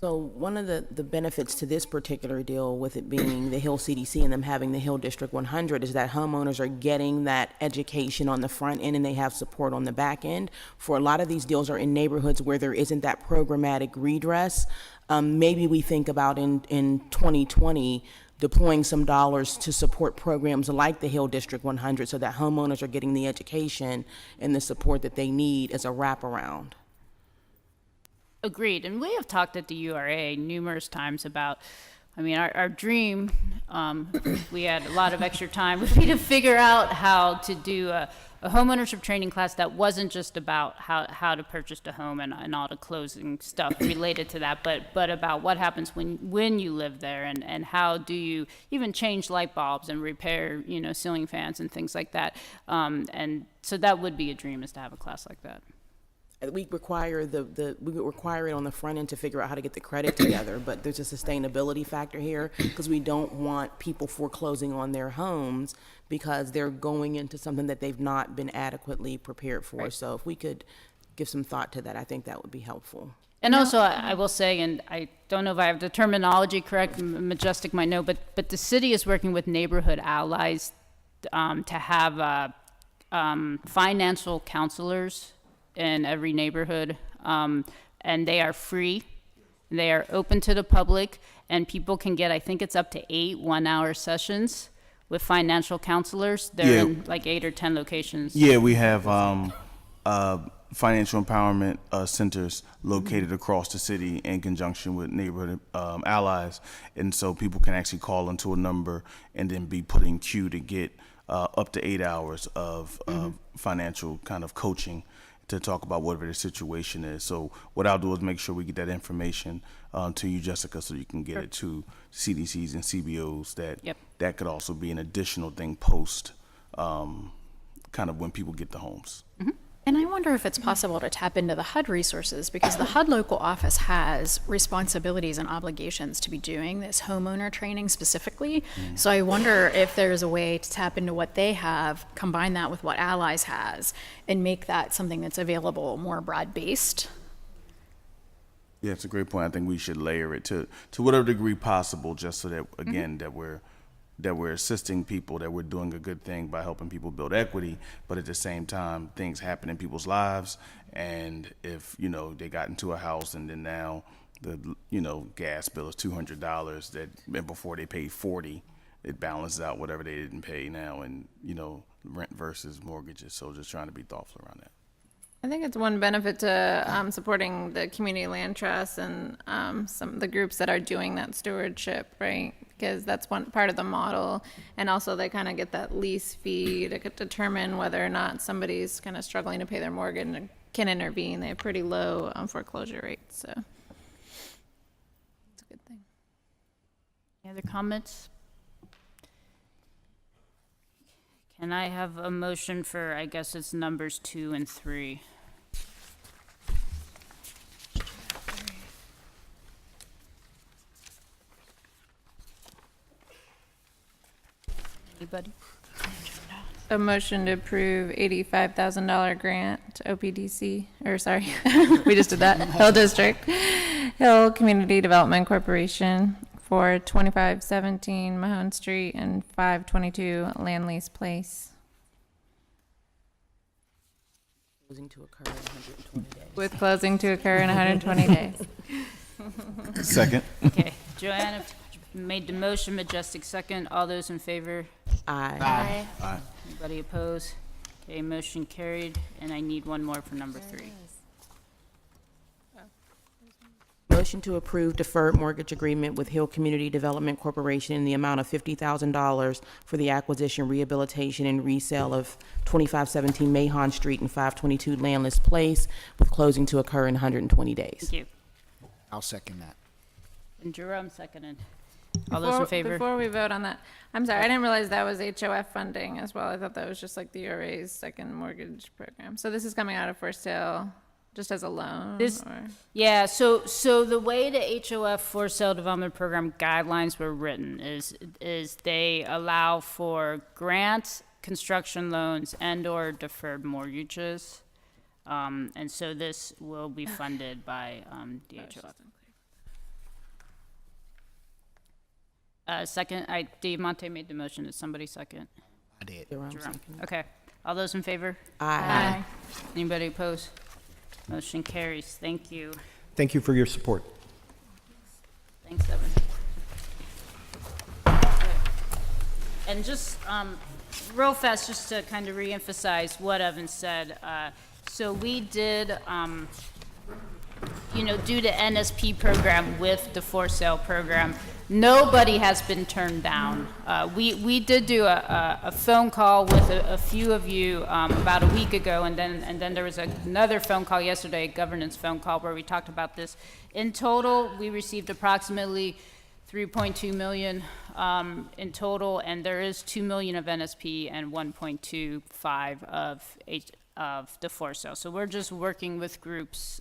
So one of the benefits to this particular deal, with it being the Hill CDC and them having the Hill District 100, is that homeowners are getting that education on the front end and they have support on the back end. For a lot of these deals are in neighborhoods where there isn't that programmatic redress. Maybe we think about in 2020 deploying some dollars to support programs like the Hill District 100 so that homeowners are getting the education and the support that they need as a wraparound. Agreed. And we have talked at the URA numerous times about, I mean, our dream, we had a lot of extra time, would be to figure out how to do a homeownership training class that wasn't just about how to purchase a home and all the closing stuff related to that, but about what happens when you live there, and how do you even change light bulbs and repair, you know, ceiling fans and things like that. And so that would be a dream, is to have a class like that. We require we require it on the front end to figure out how to get the credit together, but there's a sustainability factor here, because we don't want people foreclosing on their homes because they're going into something that they've not been adequately prepared for. Right. So if we could give some thought to that, I think that would be helpful. And also, I will say, and I don't know if I have the terminology correct, Majestic might know, but the city is working with neighborhood allies to have financial counselors in every neighborhood, and they are free. They are open to the public, and people can get, I think it's up to 8 one-hour sessions with financial counselors. They're in like 8 or 10 locations. Yeah, we have financial empowerment centers located across the city in conjunction with neighborhood allies, and so people can actually call into a number and then be put in queue to get up to 8 hours of financial kind of coaching to talk about whatever the situation is. So what I'll do is make sure we get that information to you, Jessica, so you can get it to CDCs and CBOs. That could also be an additional thing post kind of when people get the homes. And I wonder if it's possible to tap into the HUD resources, because the HUD local office has responsibilities and obligations to be doing this homeowner training specifically. So I wonder if there's a way to tap into what they have, combine that with what Allies has, and make that something that's available more broad-based. Yeah, it's a great point. I think we should layer it to whatever degree possible, just so that, again, that we're that we're assisting people, that we're doing a good thing by helping people build equity, but at the same time, things happen in people's lives, and if, you know, they got into a house and then now the, you know, gas bill is $200 that, and before they paid $40, it balances out whatever they didn't pay now, and, you know, rent versus mortgages, so just trying to be thoughtful around that. I think it's one benefit to supporting the community land trust and some of the groups that are doing that stewardship, right? Because that's one part of the model. And also they kind of get that lease fee to determine whether or not somebody's kind of struggling to pay their mortgage and can intervene. They have pretty low foreclosure rates, so it's a good thing. Any other comments? Can I have a motion for, I guess it's numbers 2 and 3? Anybody? A motion to approve $85,000 grant to OPDC, or sorry, we just did that, Hill District, Hill Community Development Corporation for 2517 Mahone Street and 522 Land Lease Place. Closing to occur in 120 days. With closing to occur in 120 days. Second. Okay, Joanna made the motion, Majestic second. All those in favor? Aye. Aye. Anybody opposed? Okay, motion carried, and I need one more for number 3. Motion to approve deferred mortgage agreement with Hill Community Development Corporation in the amount of $50,000 for the acquisition, rehabilitation, and resale of 2517 Mahon Street and 522 Landless Place, with closing to occur in 120 days. Thank you. I'll second that. And Jerome seconded. All those in favor? Before we vote on that, I'm sorry, I didn't realize that was HOF funding as well. I thought that was just like the URA's second mortgage program. So this is coming out of for sale just as a loan? Yeah, so the way the HOF for sale development program guidelines were written is they allow for grants, construction loans, and/or deferred mortgages. And so this will be funded by the HOF. Second, Dave Monte made the motion. Did somebody second? I did. Jerome. Okay. All those in favor? Aye. Anybody opposed? Motion carries. Thank you. Thank you for your support. Thanks, Evan. And just real fast, just to kind of reemphasize what Evan said. So we did, do the NSP program with the for sale program. Nobody has been turned down. We did do a phone call with a few of you about a week ago, and then there was another phone call yesterday, a governance phone call, where we talked about this. In total, we received approximately $3.2 million in total, and there is $2 million of NSP and 1.25 of the for sale. So we're just working with groups.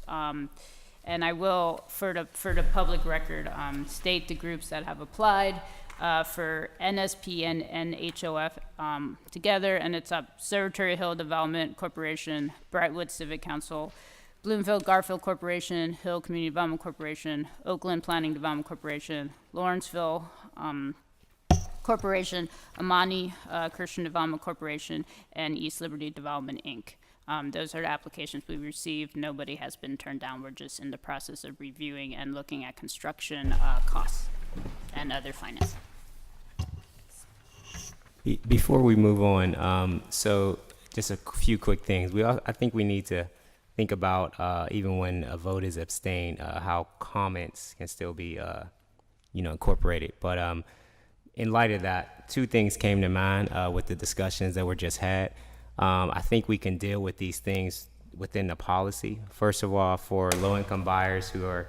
And I will, for the public record, state the groups that have applied for NSP and HOF together, and it's Cerritore Hill Development Corporation, Brightwood Civic Council, Bloomfield Garfield Corporation, Hill Community Development Corporation, Oakland Planning Development Corporation, Lawrenceville Corporation, Amani Christian Development Corporation, and East Liberty Development, Inc. Those are the applications we received. Nobody has been turned down. We're just in the process of reviewing and looking at construction costs and other finance. Before we move on, so just a few quick things. I think we need to think about, even when a vote is abstained, how comments can still be incorporated. But in light of that, two things came to mind with the discussions that were just had. I think we can deal with these things within the policy. First of all, for low-income buyers who are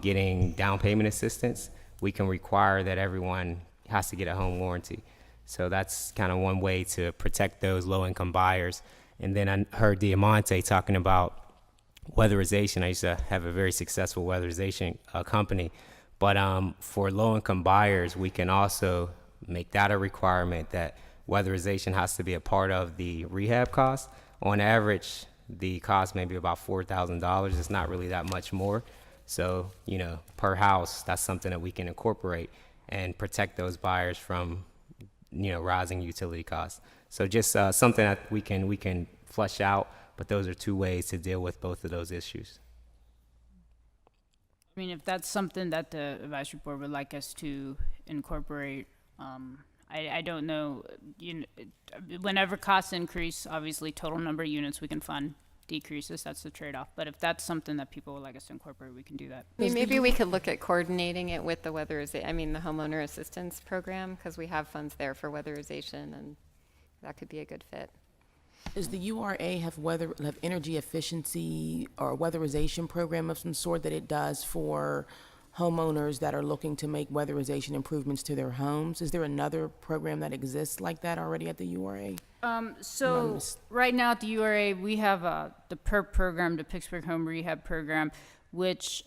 getting down payment assistance, we can require that everyone has to get a home warranty. So that's kind of one way to protect those low-income buyers. And then I heard Diamante talking about weatherization. I used to have a very successful weatherization company. But for low-income buyers, we can also make that a requirement that weatherization has to be a part of the rehab cost. On average, the cost may be about $4,000. It's not really that much more. So, per house, that's something that we can incorporate and protect those buyers from, rising utility costs. So just something that we can flush out, but those are two ways to deal with both of those issues. I mean, if that's something that the advisory board would like us to incorporate, I don't know, whenever costs increase, obviously total number of units we can fund decreases, that's the trade-off. But if that's something that people would like us to incorporate, we can do that. I mean, maybe we could look at coordinating it with the the homeowner assistance program, because we have funds there for weatherization, and that could be a good fit. Does the URA have energy efficiency or weatherization program of some sort that it does for homeowners that are looking to make weatherization improvements to their homes? Is there another program that exists like that already at the URA? So right now at the URA, we have the PERP program, the Pittsburgh Home Rehab Program, which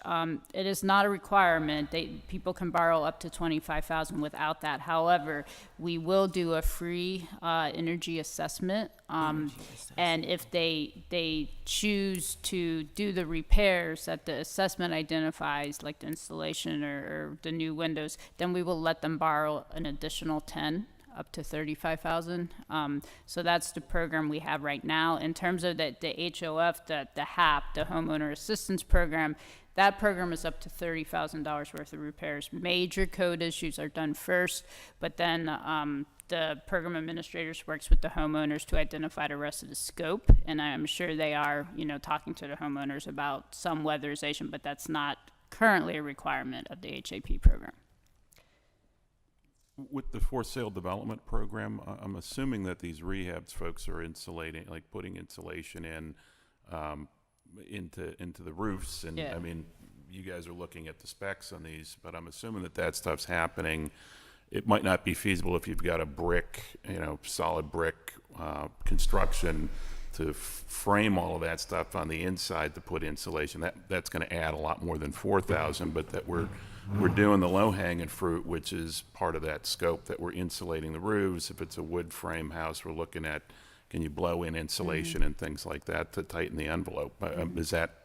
it is not a requirement. People can borrow up to $25,000 without that. However, we will do a free energy assessment, and if they choose to do the repairs that the assessment identifies, like the installation or the new windows, then we will let them borrow an additional 10 up to $35,000. So that's the program we have right now. In terms of the HOF, the HAP, the Homeowner Assistance Program, that program is up to $30,000 worth of repairs. Major code issues are done first, but then the program administrators works with the homeowners to identify the rest of the scope. And I'm sure they are, talking to the homeowners about some weatherization, but that's not currently a requirement of the HAP program. With the for sale development program, I'm assuming that these rehabs folks are insulating, like putting insulation in into the roofs, and Yeah. I mean, you guys are looking at the specs on these, but I'm assuming that stuff's happening. It might not be feasible if you've got a brick, solid brick construction to frame all of that stuff on the inside to put insulation. That's going to add a lot more than $4,000, but that we're doing the low-hanging fruit, which is part of that scope, that we're insulating the roofs. If it's a wood frame house, we're looking at, can you blow in insulation and things like that to tighten the envelope? Is that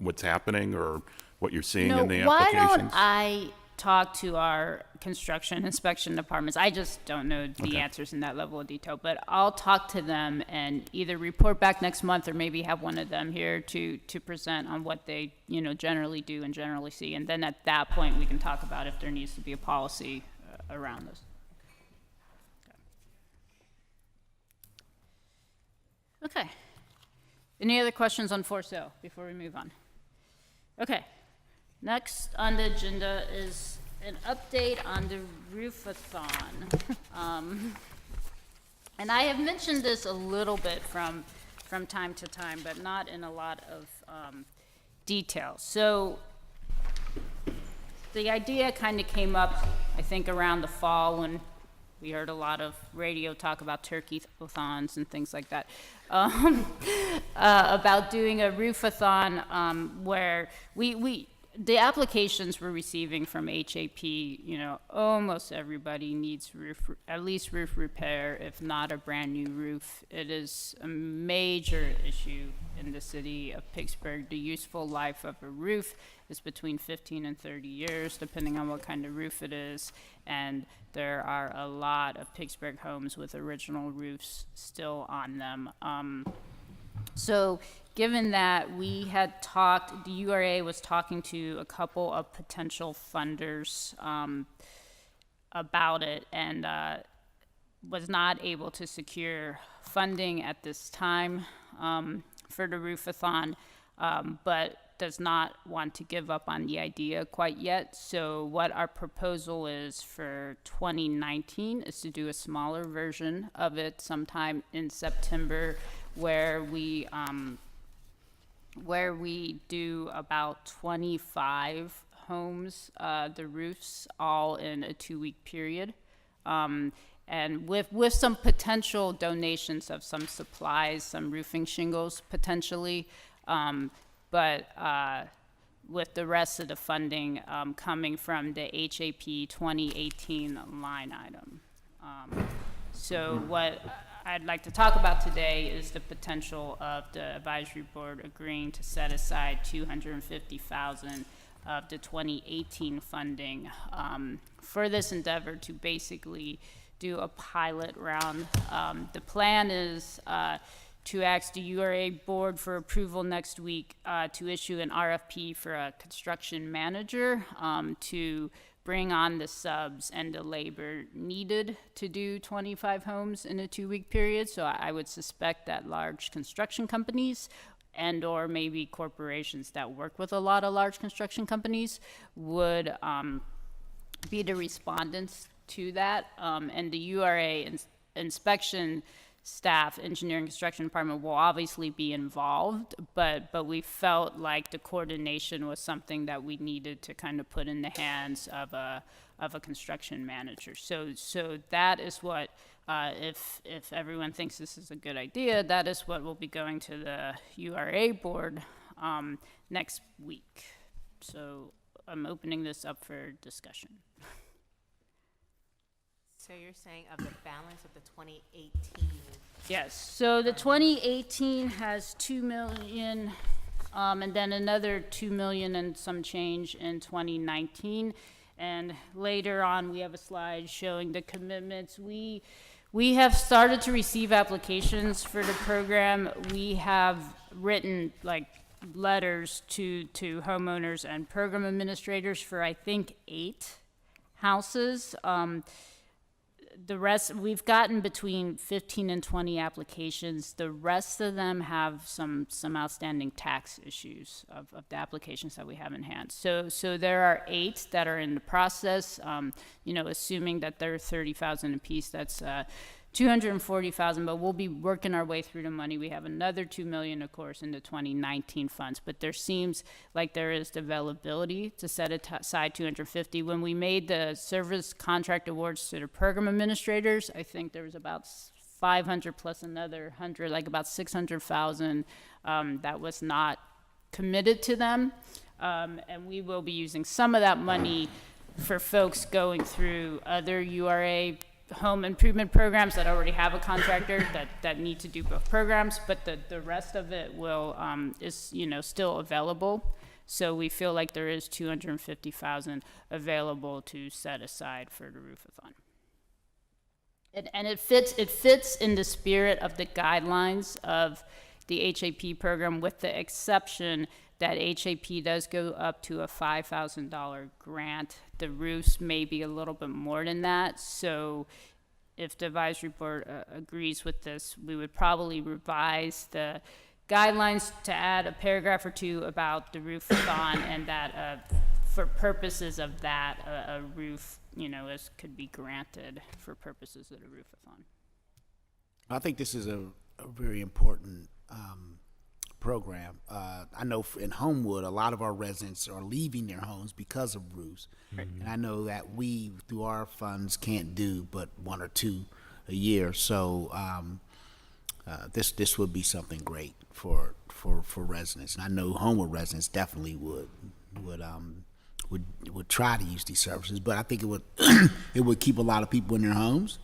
what's happening, or what you're seeing in the Why applications? don't I talk to our construction inspection departments? I just don't know the answers in that level of detail, but I'll talk to them and either report back next month or maybe have one of them here to present on what they generally do and generally see, and then at that point we can talk about if there needs to be a policy around this. Okay. Any other questions on for sale before we move on? Okay. Next on the agenda is an update on the roofathon. And I have mentioned this a little bit from time to time, but not in a lot of detail. So the idea kind of came up, I think, around the fall when we heard a lot of radio talk about turkey-a-thons and things like that, about doing a roofathon where the applications we're receiving from HAP, almost everybody needs at least roof repair, if not a brand new roof. It is a major issue in the city of Pittsburgh. The useful life of a roof is between 15 and 30 years, depending on what kind of roof it is. And there are a lot of Pittsburgh homes with original roofs still on them. So given that we had talked, the URA was talking to a couple of potential funders about it, and was not able to secure funding at this time for the roofathon, but does not want to give up on the idea quite yet. So what our proposal is for 2019 is to do a smaller version of it sometime in September, where we do about 25 homes, the roofs, all in a 2-week period, and with some potential donations of some supplies, some roofing shingles potentially, but with the rest of the funding coming from the HAP 2018 line item. So what I'd like to talk about today is the potential of the advisory board agreeing to set aside $250,000 of the 2018 funding for this endeavor to basically do a pilot round. The plan is to ask the URA board for approval next week to issue an RFP for a construction manager to bring on the subs and the labor needed to do 25 homes in a 2-week period. So I would suspect that large construction companies and or maybe corporations that work with a lot of large construction companies would be the respondents to that. And the URA inspection staff, engineering construction department, will obviously be involved, but we felt like the coordination was something that we needed to kind of put in the hands of a construction manager. So that is what, if everyone thinks this is a good idea, that is what will be going to the URA board next week. So I'm opening this up for discussion. So you're saying of the balance of the 2018? Yes, so the 2018 has 2 million, and then another 2 million and some change in 2019. And later on, we have a slide showing the commitments. We have started to receive applications for the program. We have written like letters to homeowners and program administrators for, I think, 8 houses. The rest, we've gotten between 15 and 20 applications. The rest of them have some outstanding tax issues of the applications that we have in hand. So there are 8 that are in the process. Assuming that they're 30,000 apiece, that's 240,000. But we'll be working our way through the money. We have another 2 million, of course, in the 2019 funds. But there seems like there is the availability to set aside 250. When we made the service contract awards to the program administrators, I think there was about 500 plus another 100, like about 600,000 that was not committed to them. And we will be using some of that money for folks going through other URA home improvement programs that already have a contractor that need to do both programs, but the rest of it will is still available. So we feel like there is 250,000 available to set aside for the roof-a-thon. And it fits in the spirit of the guidelines of the HAP program, with the exception that HAP does go up to a $5,000 grant. The roofs may be a little bit more than that. So if the advisory board agrees with this, we would probably revise the guidelines to add a paragraph or 2 about the roof-a-thon, and that for purposes of that, a roof, could be granted for purposes of the roof-a-thon. I think this is a very important program. I know in Homewood, a lot of our residents are leaving their homes because of roofs. Mm-hmm. And I know that we, through our funds, can't do but 1 or 2 a year. So this would be something great for residents. And I know Homewood residents definitely would try to use these services, but I think it would it would keep a lot of people in their homes.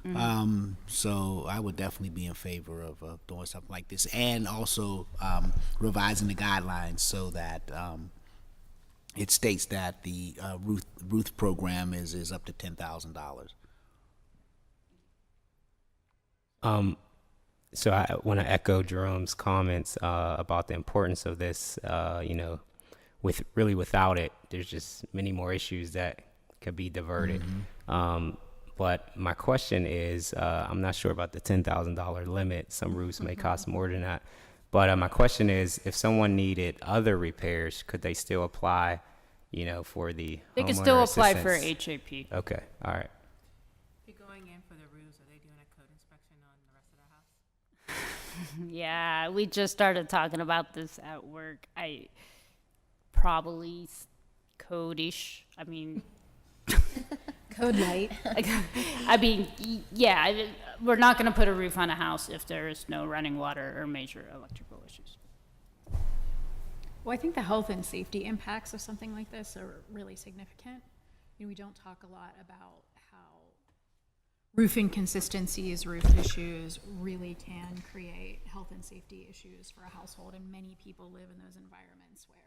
Mm-hmm. So I would definitely be in favor of doing something like this, and also revising the guidelines so that it states that the roof program is up to $10,000. So I want to echo Jerome's comments about the importance of this. Without it, there's just many more issues that could be diverted. Mm-hmm. But my question is, I'm not sure about the $10,000 limit. Some roofs may cost more than that. But my question is, if someone needed other repairs, could they still apply, for the They could still apply for assistance? HAP. Okay, all right. If you're going in for the roofs, are they doing a code inspection on the rest of the house? Yeah, we just started talking about this at work. Probably code-ish. I mean... Code light. We're not going to put a roof on a house if there is no running water or major electrical issues. Well, I think the health and safety impacts of something like this are really significant. We don't talk a lot about how roof inconsistencies, roof issues really can create health and safety issues for a household, and many people live in those environments where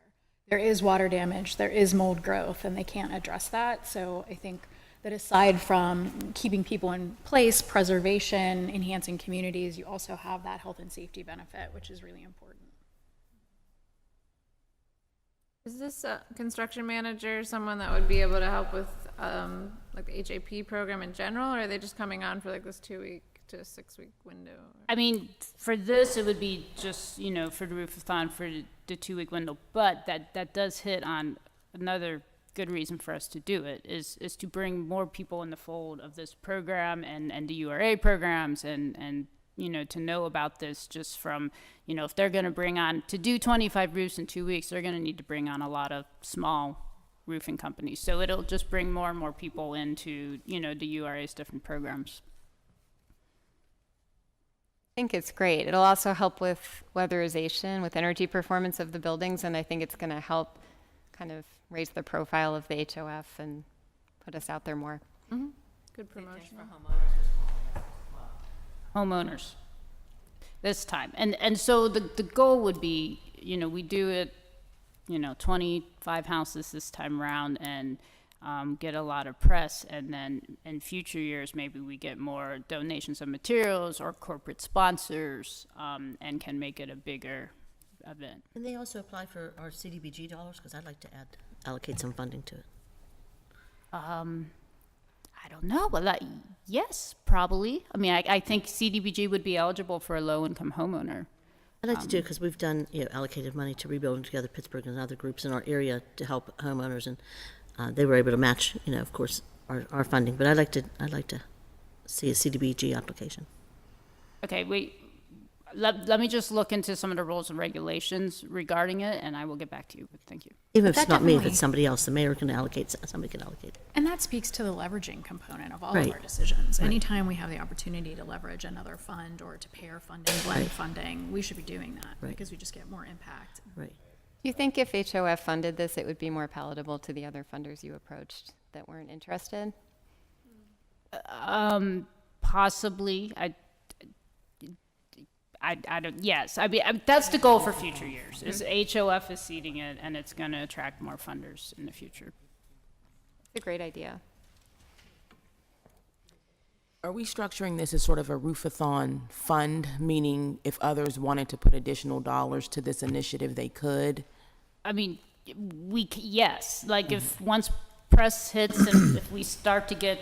there is water damage, there is mold growth, and they can't address that. So I think that aside from keeping people in place, preservation, enhancing communities, you also have that health and safety benefit, which is really important. Is this a construction manager, someone that would be able to help with like the HAP program in general, or are they just coming on for like this 2-week to 6-week window? I mean, for this, it would be just, you know, for the roof-a-thon for the 2-week window, but that does hit on another good reason for us to do it, is to bring more people in the fold of this program and the URA programs and you know, to know about this just from, you know, if they're going to bring on, to do 25 roofs in 2 weeks, they're going to need to bring on a lot of small roofing companies. So it'll just bring more and more people into, you know, the URA's different programs. I think it's great. It'll also help with weatherization, with energy performance of the buildings, and I think it's going to help kind of raise the profile of the HOF and put us out there more. Good promotion. Homeowners this time. And so the goal would be, you know, we do it, you know, 25 houses this time around and get a lot of press, and then in future years maybe we get more donations of materials or corporate sponsors and can make it a bigger event. Can they also apply for our CDBG dollars? Because I'd like to allocate some funding to it. I don't know, but yes, probably. I mean, I think CDBG would be eligible for a low-income homeowner. I'd like to do it because we've done, you know, allocated money to Rebuilding Together Pittsburgh and other groups in our area to help homeowners, and they were able to match, you know, of course, our funding. But I'd like to see a CDBG application. Okay, wait. Let me just look into some of the rules and regulations regarding it, and I will get back to you. But thank you. Even if it's not me, if it's somebody else, the mayor can allocate, somebody can allocate. And that speaks to the leveraging component of all Right. of our decisions. Right. Anytime we have the opportunity to leverage another fund or to pair funding, blend Right. funding, we should be doing that Right. because we just get more impact. Right. Do you think if HOF funded this, it would be more palatable to the other funders you approached that weren't interested? Possibly. I don't, yes. I mean, that's the goal for future years, is HOF is seeding it, and it's going to attract more funders in the future. It's a great idea. Are we structuring this as sort of a roof-a-thon fund, meaning if others wanted to put additional dollars to this initiative, they could? I mean, yes. Like, if once press hits and if we start to get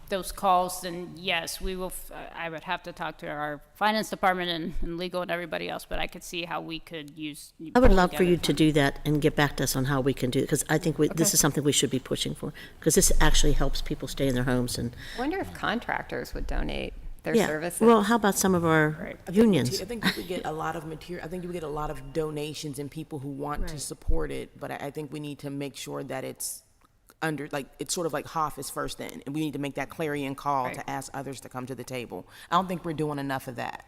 those calls, then yes, we will. I would have to talk to our finance department and legal and everybody else, but I could see how we could use. I would love for you to do that and get back to us on how we can do it, because I think this is something we should be pushing for, because this actually helps people stay in their homes. And I wonder if contractors would donate their yeah, services. well, how about some of our unions? I think we would get a lot of material. I think we would get a lot of donations and people who want to support it, but I think we need to make sure that it's under, like, it's sort of like HOF is first in, and we need to make that clarion call to ask others to come to the table. I don't think we're doing enough of that.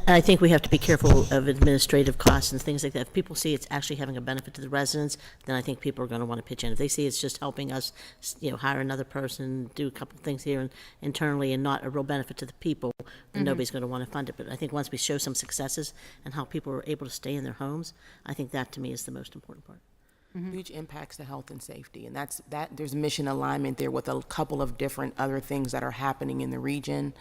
I think we have to be careful of administrative costs and things like that. If people see it's actually having a benefit to the residents, then I think people are going to want to pitch in. If they see it's just helping us, you know, hire another person, do a couple of things here and internally, and not a real benefit to the people, then nobody's going to want to fund it. But I think once we show some successes and how people are able to stay in their homes, I think that to me is the most important part. Huge impacts to health and safety, and that's there's mission alignment there with a couple of different other things that are happening in the region.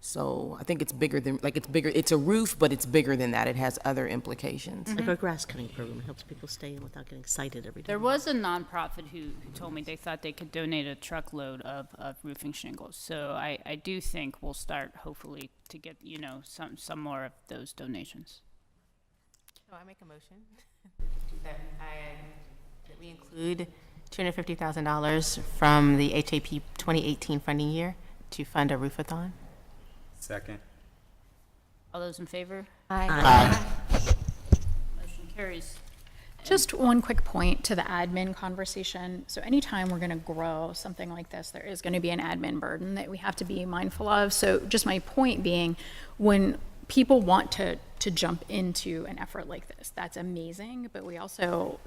So I think it's bigger than, like, it's bigger. It's a roof, but it's bigger than that. It has other implications. Like our grass cutting program, it helps people stay in without getting cited every day. There was a nonprofit who told me they thought they could donate a truckload of roofing shingles. So I do think we'll start hopefully to get, you know, some more of those donations. So I make a motion that we include $250,000 from the HAP 2018 funding year to fund a roof-a-thon. Second. All those in favor? Aye. Motion carries. Just one quick point to the admin conversation. So anytime we're going to grow something like this, there is going to be an admin burden that we have to be mindful of. So just my point being, when people want to jump into an effort like this, that's amazing, but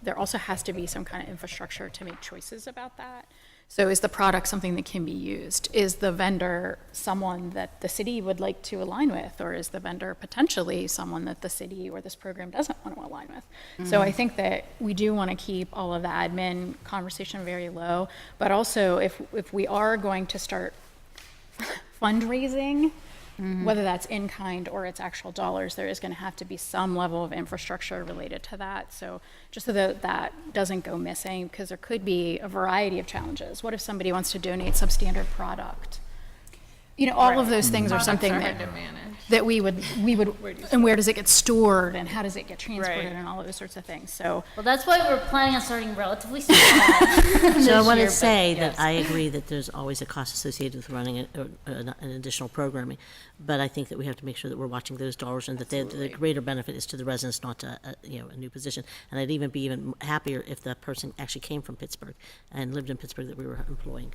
there also has to be some kind of infrastructure to make choices about that. So is the product something that can be used? Is the vendor someone that the city would like to align with? Or is the vendor potentially someone that the city or this program doesn't want to align with? So I think that we do want to keep all of the admin conversation very low, but also if we are going to start fundraising, whether that's in kind or it's actual dollars, there is going to have to be some level of infrastructure related to that. So just so that that doesn't go missing, because there could be a variety of challenges. What if somebody wants to donate substandard product? You know, all of those things are something that we would, and where does it get stored and how does it get transported and all of those sorts of things. So Well, that's why we're planning on starting relatively small. So I want to year, but say that yes. I agree that there's always a cost associated with running an additional programming, but I think that we have to make sure that we're watching those dollars and that the greater benefit is to the residents, not to a new position. And I'd even be even happier if the person actually came from Pittsburgh and lived in Pittsburgh that we were employing.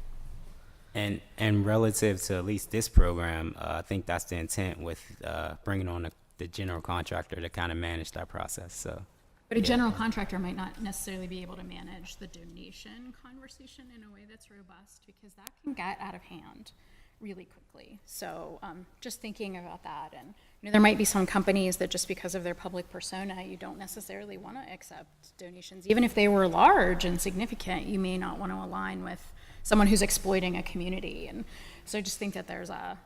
And relative to at least this program, I think that's the intent with bringing on the general contractor to kind of manage that process. So, But a general contractor might not necessarily be able to manage the donation conversation in a way that's robust, because that can get out of hand really quickly. So just thinking about that, and there might be some companies that just because of their public persona, you don't necessarily want to accept donations. Even if they were large and significant, you may not want to align with someone who's exploiting a community. And so I just think that there's a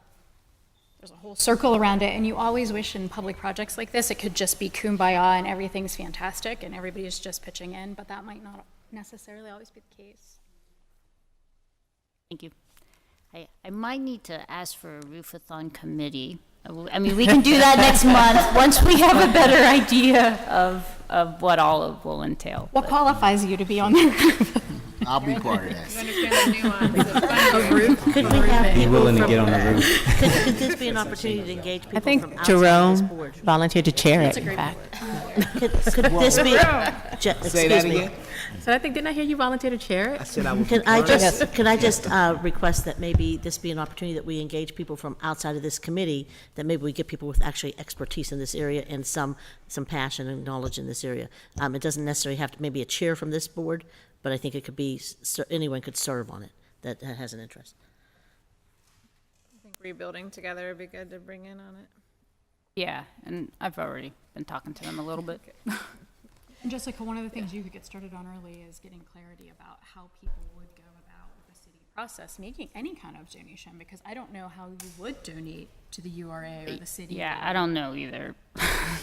whole circle around it, and you always wish in public projects like this it could just be kumbaya and everything's fantastic and everybody's just pitching in, but that might not necessarily always be the case. Thank you. I might need to ask for a roofathon committee. I mean, we can do that next month, once we have a better idea of what all of will entail. What qualifies you to be on the I'll be part of that. You understand the nuance of Could we have be people willing to from- get on the roof. Could this be an opportunity to engage people I think from outside of this Jerome board? volunteered to chair it, in fact. Could this be, excuse me, So I think, didn't I hear you volunteer to chair it? Said I would. Can I just request that maybe this be an opportunity that we engage people from outside of this committee, that maybe we get people with actually expertise in this area and some passion and knowledge in this area. It doesn't necessarily have to, maybe a chair from this board, but I think it could be, anyone could serve on it that has an interest. I think rebuilding together would be good to bring in on it. Yeah, and I've already been talking to them a little bit. And Jessica, one of the things you could get started on early is getting clarity about how people would go about the city process making any kind of donation, because I don't know how you would donate to the URA or the city. Yeah, I don't know either.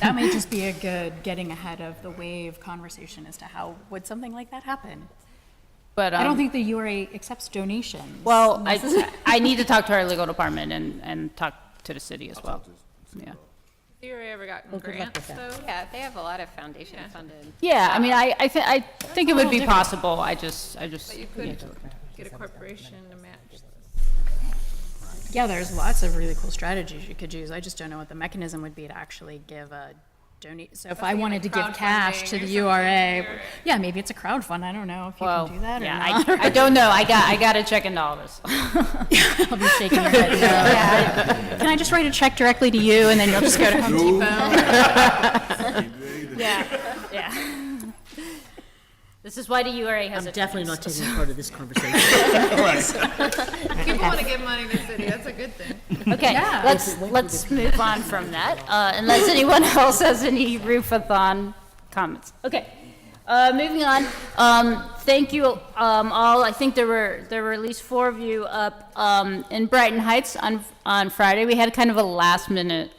That may just be a good getting ahead of the wave conversation as to how would something like that happen. But I don't think the URA accepts donations. Well, I need to talk to our legal department and talk to the city as well. Yeah. Have you ever gotten grants, though? Yeah, they have a lot of foundation funded. Yeah, I mean, I think it would be possible. I just. But you could get a corporation to match this. Yeah, there's lots of really cool strategies you could use. I just don't know what the mechanism would be to actually give a donate. So if I wanted to give cash to the URA, yeah, maybe it's a crowdfund. I don't know if you can do that or not. I don't know. I got to check into all this. I'll be shaking your head. No. Yeah. Can I just write a check directly to you and then you'll just go to Home Depot? Yeah. This is why the URA has I'm definitely not taking part of this conversation. People want to give money to the city. That's a good thing. Okay, let's move on from that, unless anyone else has any roofathon comments. Okay, moving on. Thank you all. I think there were at least 4 of you up in Brighton Heights on Friday. We had kind of a last minute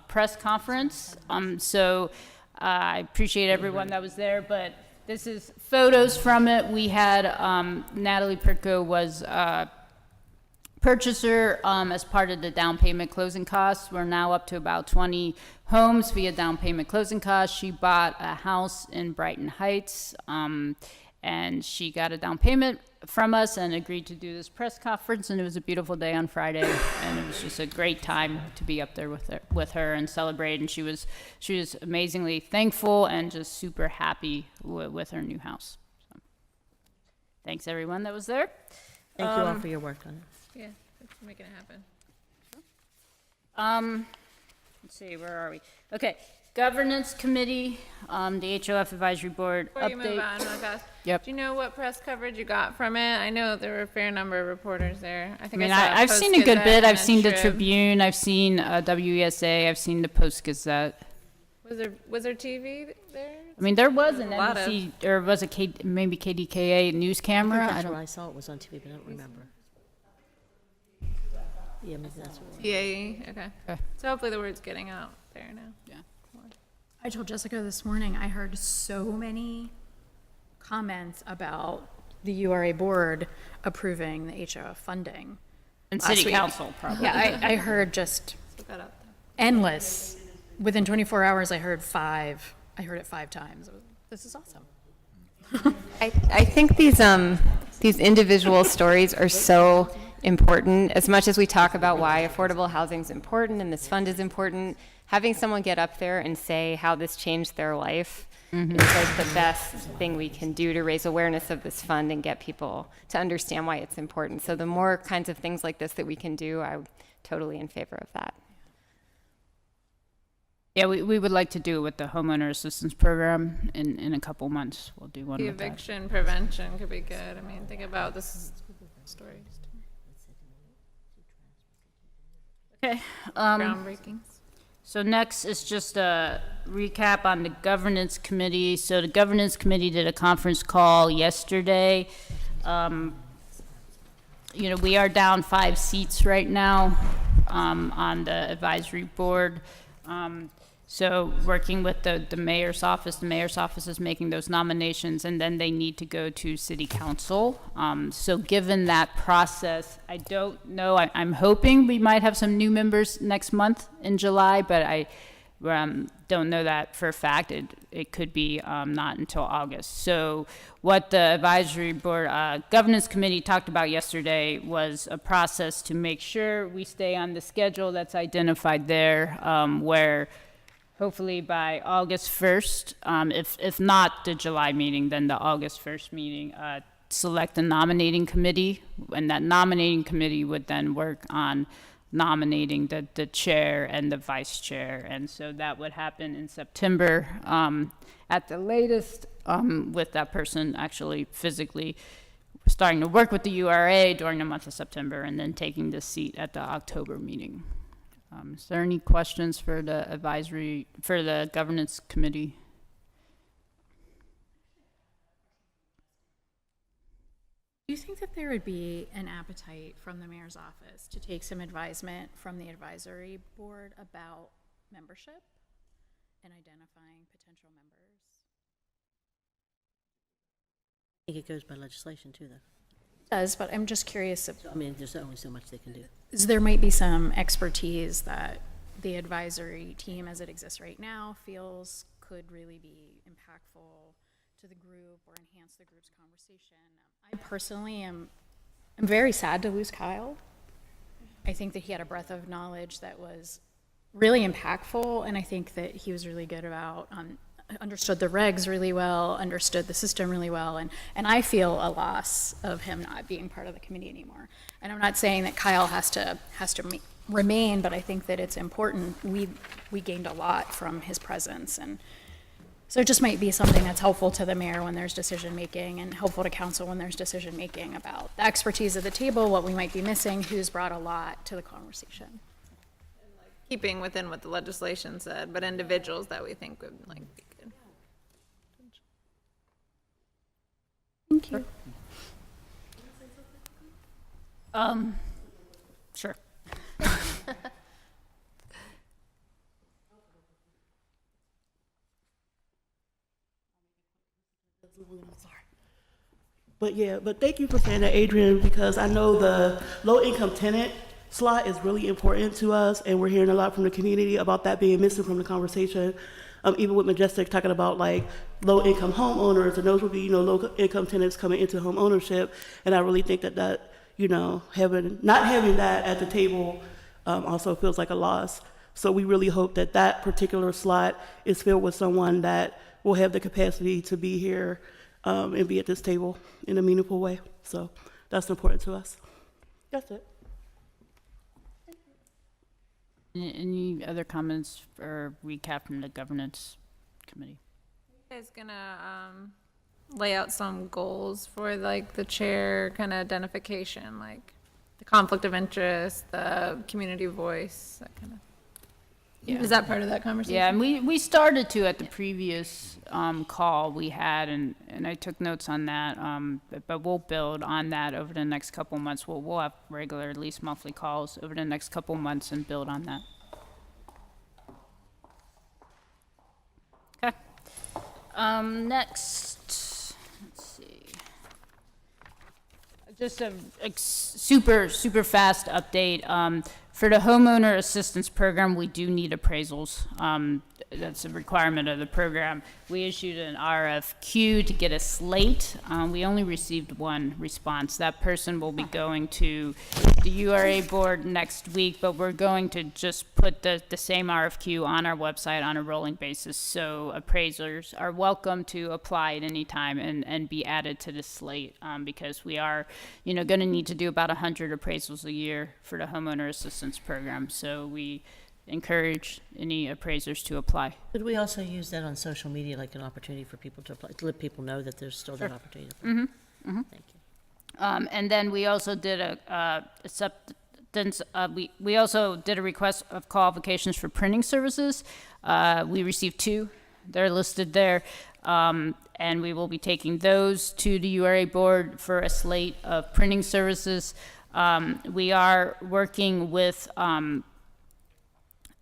press conference, so I appreciate everyone that was there, but this is photos from it. We had Natalie Perko was purchaser as part of the down payment closing costs. We're now up to about 20 homes via down payment closing costs. She bought a house in Brighton Heights, and she got a down payment from us and agreed to do this press conference, and it was a beautiful day on Friday, and it was just a great time to be up there with her and celebrate. And she was amazingly thankful and just super happy with her new house. So, thanks everyone that was there. Thank you all for your work on it. Yeah, let's make it happen. Let's see, where are we? Okay, Governance Committee, the HOF Advisory Board Before you move update. on real fast, Yep. do you know what press coverage you got from it? I know there were a fair number of reporters there. I I think mean, saw a I've seen a good Post-Gazette bit. and I've a seen the Trib. Tribune, I've seen WESA, I've seen the Post-Gazette. Was there TV there? I mean, there was an A lot of- NBC, or was it maybe KDKA news camera? I think I that's don't. where I saw it was on TV, but I don't remember. Yeah, maybe that's what. TAE, okay. Okay. So hopefully the word's getting out there now. Yeah. I told Jessica this morning, I heard so many comments about the URA board approving the HOF funding. And last City week. Council, probably. Yeah, I heard just Put that out there. endless. Within 24 hours, I heard 5. I heard it 5 times. This is awesome. I think these individual stories are so important. As much as we talk about why affordable housing is important and this fund is important, having someone get up there and say how this changed their life is like the best thing we can do to raise awareness of this fund and get people to understand why it's important. So the more kinds of things like this that we can do, I'm totally in favor of that. Yeah, we would like to do it with the homeowner assistance program in a couple months. We'll do one The with that. eviction prevention could be good. I mean, think about this stories. Okay. Groundbreaking. So next is just a recap on the governance committee. So the governance committee did a conference call yesterday. We are down 5 seats right now on the advisory board. So working with the mayor's office is making those nominations, and then they need to go to city council. So given that process, I don't know, I'm hoping we might have some new members next month in July, but I don't know that for a fact. It could be not until August. So what the advisory board governance committee talked about yesterday was a process to make sure we stay on the schedule that's identified there, where hopefully by August 1st, if not the July meeting, then the August 1st meeting, select a nominating committee, and that nominating committee would then work on nominating the chair and the vice chair. And so that would happen in September at the latest, with that person actually physically starting to work with the URA during the month of September and then taking the seat at the October meeting. Is there any questions for the governance committee? Do you think that there would be an appetite from the mayor's office to take some advisement from the advisory board about membership and identifying potential members? I think it goes by legislation too, though. Does, but I'm just curious if I mean, there's only so much they can do. there might be some expertise that the advisory team as it exists right now feels could really be impactful to the group or enhance the group's conversation. I personally I'm very sad to lose Kyle. I think that he had a breadth of knowledge that was really impactful, and I think that he was really good about understood the regs really well, understood the system really well, and I feel a loss of him not being part of the committee anymore. And I'm not saying that Kyle has to remain, but I think that it's important. We gained a lot from his presence, and so it just might be something that's helpful to the mayor when there's decision making, and helpful to council when there's decision making about the expertise of the table, what we might be missing, who's brought a lot to the conversation. Keeping within what the legislation said, but individuals that we think would be good. Thank you. Sure. But thank you for saying that, Adrian, because I know the low-income tenant slot is really important to us, and we're hearing a lot from the community about that being missing from the conversation. Even with Majestic talking about like low-income homeowners, and those would be, low-income tenants coming into home ownership. And I really think that not having that at the table also feels like a loss. So we really hope that that particular slot is filled with someone that will have the capacity to be here and be at this table in a meaningful way. So that's important to us. That's it. Any other comments or recap from the governance committee? You guys gonna lay out some goals for like the chair kind of identification, like the conflict of interest, the community voice, that kind of. Yeah. Is that part of that conversation? Yeah, and we started to at the previous call we had, and I took notes on that. But we'll build on that over the next couple months. We'll have regular, at least monthly calls over the next couple months and build on that. Okay. Next, let's see. Just a super fast update. For the homeowner assistance program, we do need appraisals. That's a requirement of the program. We issued an RFQ to get a slate. We only received one response. That person will be going to the URA board next week, but we're going to just put the same RFQ on our website on a rolling basis. So appraisers are welcome to apply at any time and be added to the slate, because we are, going to need to do about 100 appraisals a year for the homeowner assistance program. So we encourage any appraisers to apply. Could we also use that on social media, like an opportunity for people to apply, to let people know that there's still that opportunity to apply? Thank you. And then we also did we also did a request of qualifications for printing services. We received 2. They're listed there. And we will be taking those to the URA board for a slate of printing services. We are working with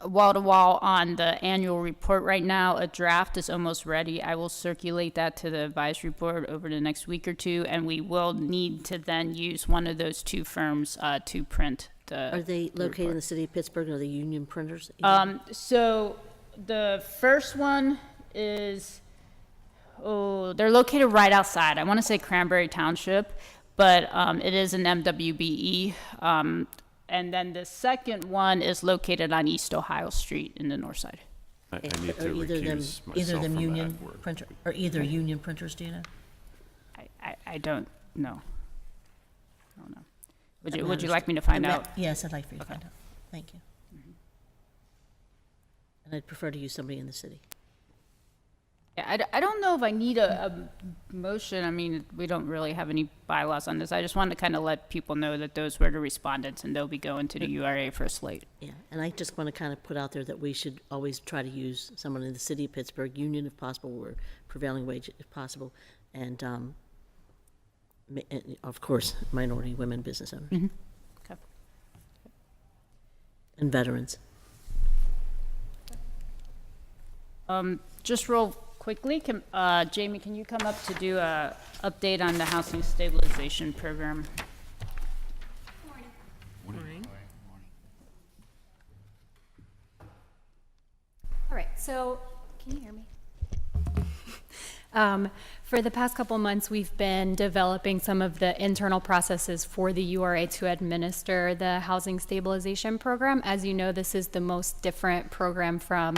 Wall to Wall on the annual report right now. A draft is almost ready. I will circulate that to the advisory board over the next week or 2, and we will need to then use one of those 2 firms to print the. Are they located in the city of Pittsburgh, or are they union printers? So the first one is, they're located right outside. I want to say Cranberry Township, but it is an MWBE. And then the second one is located on East Ohio Street in the north side. I need to Are either recuse myself either them from union that word. printer, or either union printers? Do you know? I don't know. I don't know. Would you matters. like me to find out? Yes, I'd like for you to find out. Thank you. And I'd prefer to use somebody in the city. Yeah, I don't know if I need a motion. I mean, we don't really have any bylaws on this. I just wanted to kind of let people know that those were the respondents, and they'll be going to the URA for a slate. Yeah, and I just want to kind of put out there that we should always try to use someone in the city of Pittsburgh, union if possible, or prevailing wage if possible, and of course, minority women business owners. Okay. And veterans. Just real quickly, Jamie, can you come up to do a update on the housing stabilization program? Morning. All right, so can you hear me? For the past couple months, we've been developing some of the internal processes for the URA to administer the housing stabilization program. As you know, this is the most different program from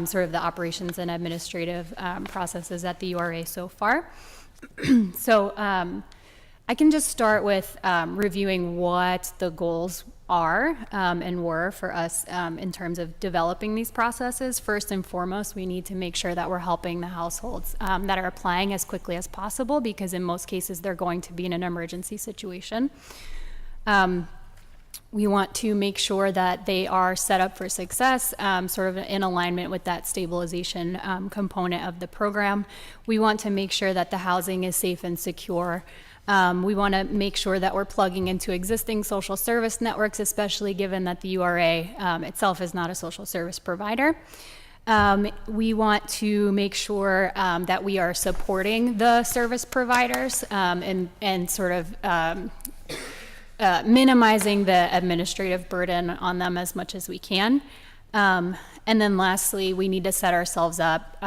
sort of the operations and administrative processes at the URA so far. So I can just start with reviewing what the goals are and were for us in terms of developing these processes. First and foremost, we need to make sure that we're helping the households that are applying as quickly as possible, because in most cases they're going to be in an emergency situation. We want to make sure that they are set up for success, sort of in alignment with that stabilization component of the program. We want to make sure that the housing is safe and secure. We want to make sure that we're plugging into existing social service networks, especially given that the URA itself is not a social service provider. We want to make sure that we are supporting the service providers and sort of minimizing the administrative burden on them as much as we can. And then lastly, we need to set ourselves up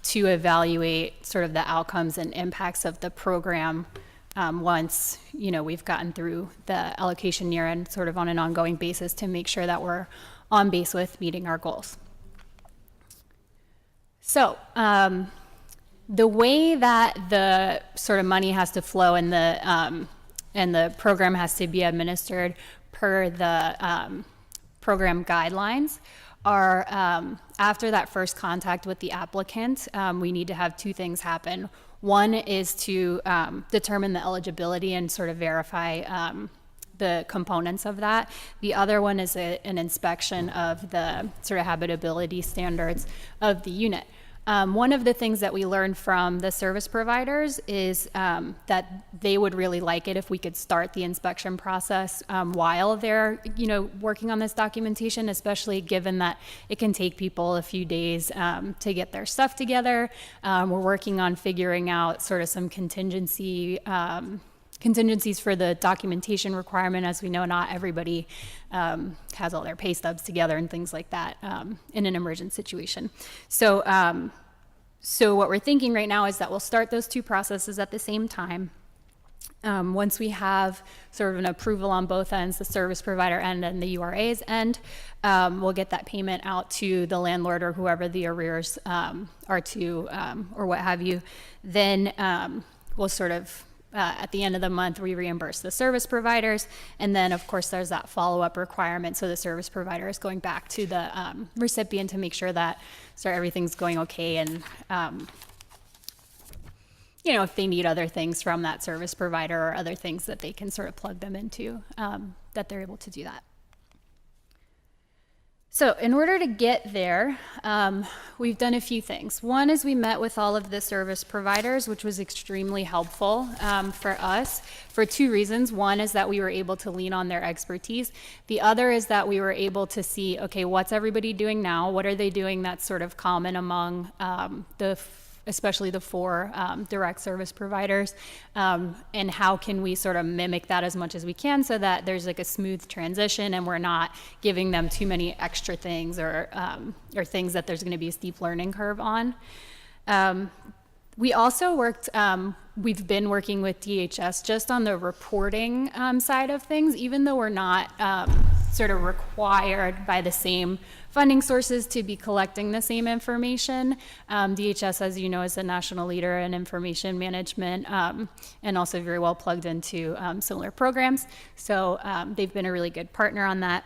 to evaluate sort of the outcomes and impacts of the program once we've gotten through the allocation year, and sort of on an ongoing basis to make sure that we're on base with meeting our goals. So the way that the sort of money has to flow and the program has to be administered per the program guidelines are after that first contact with the applicant, we need to have two things happen. One is to determine the eligibility and sort of verify the components of that. The other one is an inspection of the sort of habitability standards of the unit. One of the things that we learned from the service providers is that they would really like it if we could start the inspection process while they're, working on this documentation, especially given that it can take people a few days to get their stuff together. We're working on figuring out sort of some contingencies for the documentation requirement. As we know, not everybody has all their pay stubs together and things like that in an emergent situation. So what we're thinking right now is that we'll start those two processes at the same time. Once we have sort of an approval on both ends, the service provider end and the URA's end, we'll get that payment out to the landlord or whoever the arrears are to, or what have you. Then we'll sort of at the end of the month, we reimburse the service providers. And then, of course, there's that follow-up requirement. So the service provider is going back to the recipient to make sure that everything's going okay. And, if they need other things from that service provider or other things that they can sort of plug them into, that they're able to do that. So in order to get there, we've done a few things. One is we met with all of the service providers, which was extremely helpful for us for two reasons. One is that we were able to lean on their expertise. The other is that we were able to see, okay, what's everybody doing now? What are they doing that's sort of common among especially the four direct service providers, and how can we sort of mimic that as much as we can so that there's like a smooth transition and we're not giving them too many extra things or things that there's going to be a steep learning curve on. We also we've been working with DHS just on the reporting side of things, even though we're not sort of required by the same funding sources to be collecting the same information. DHS, as you know, is a national leader in information management and also very well plugged into similar programs. So they've been a really good partner on that.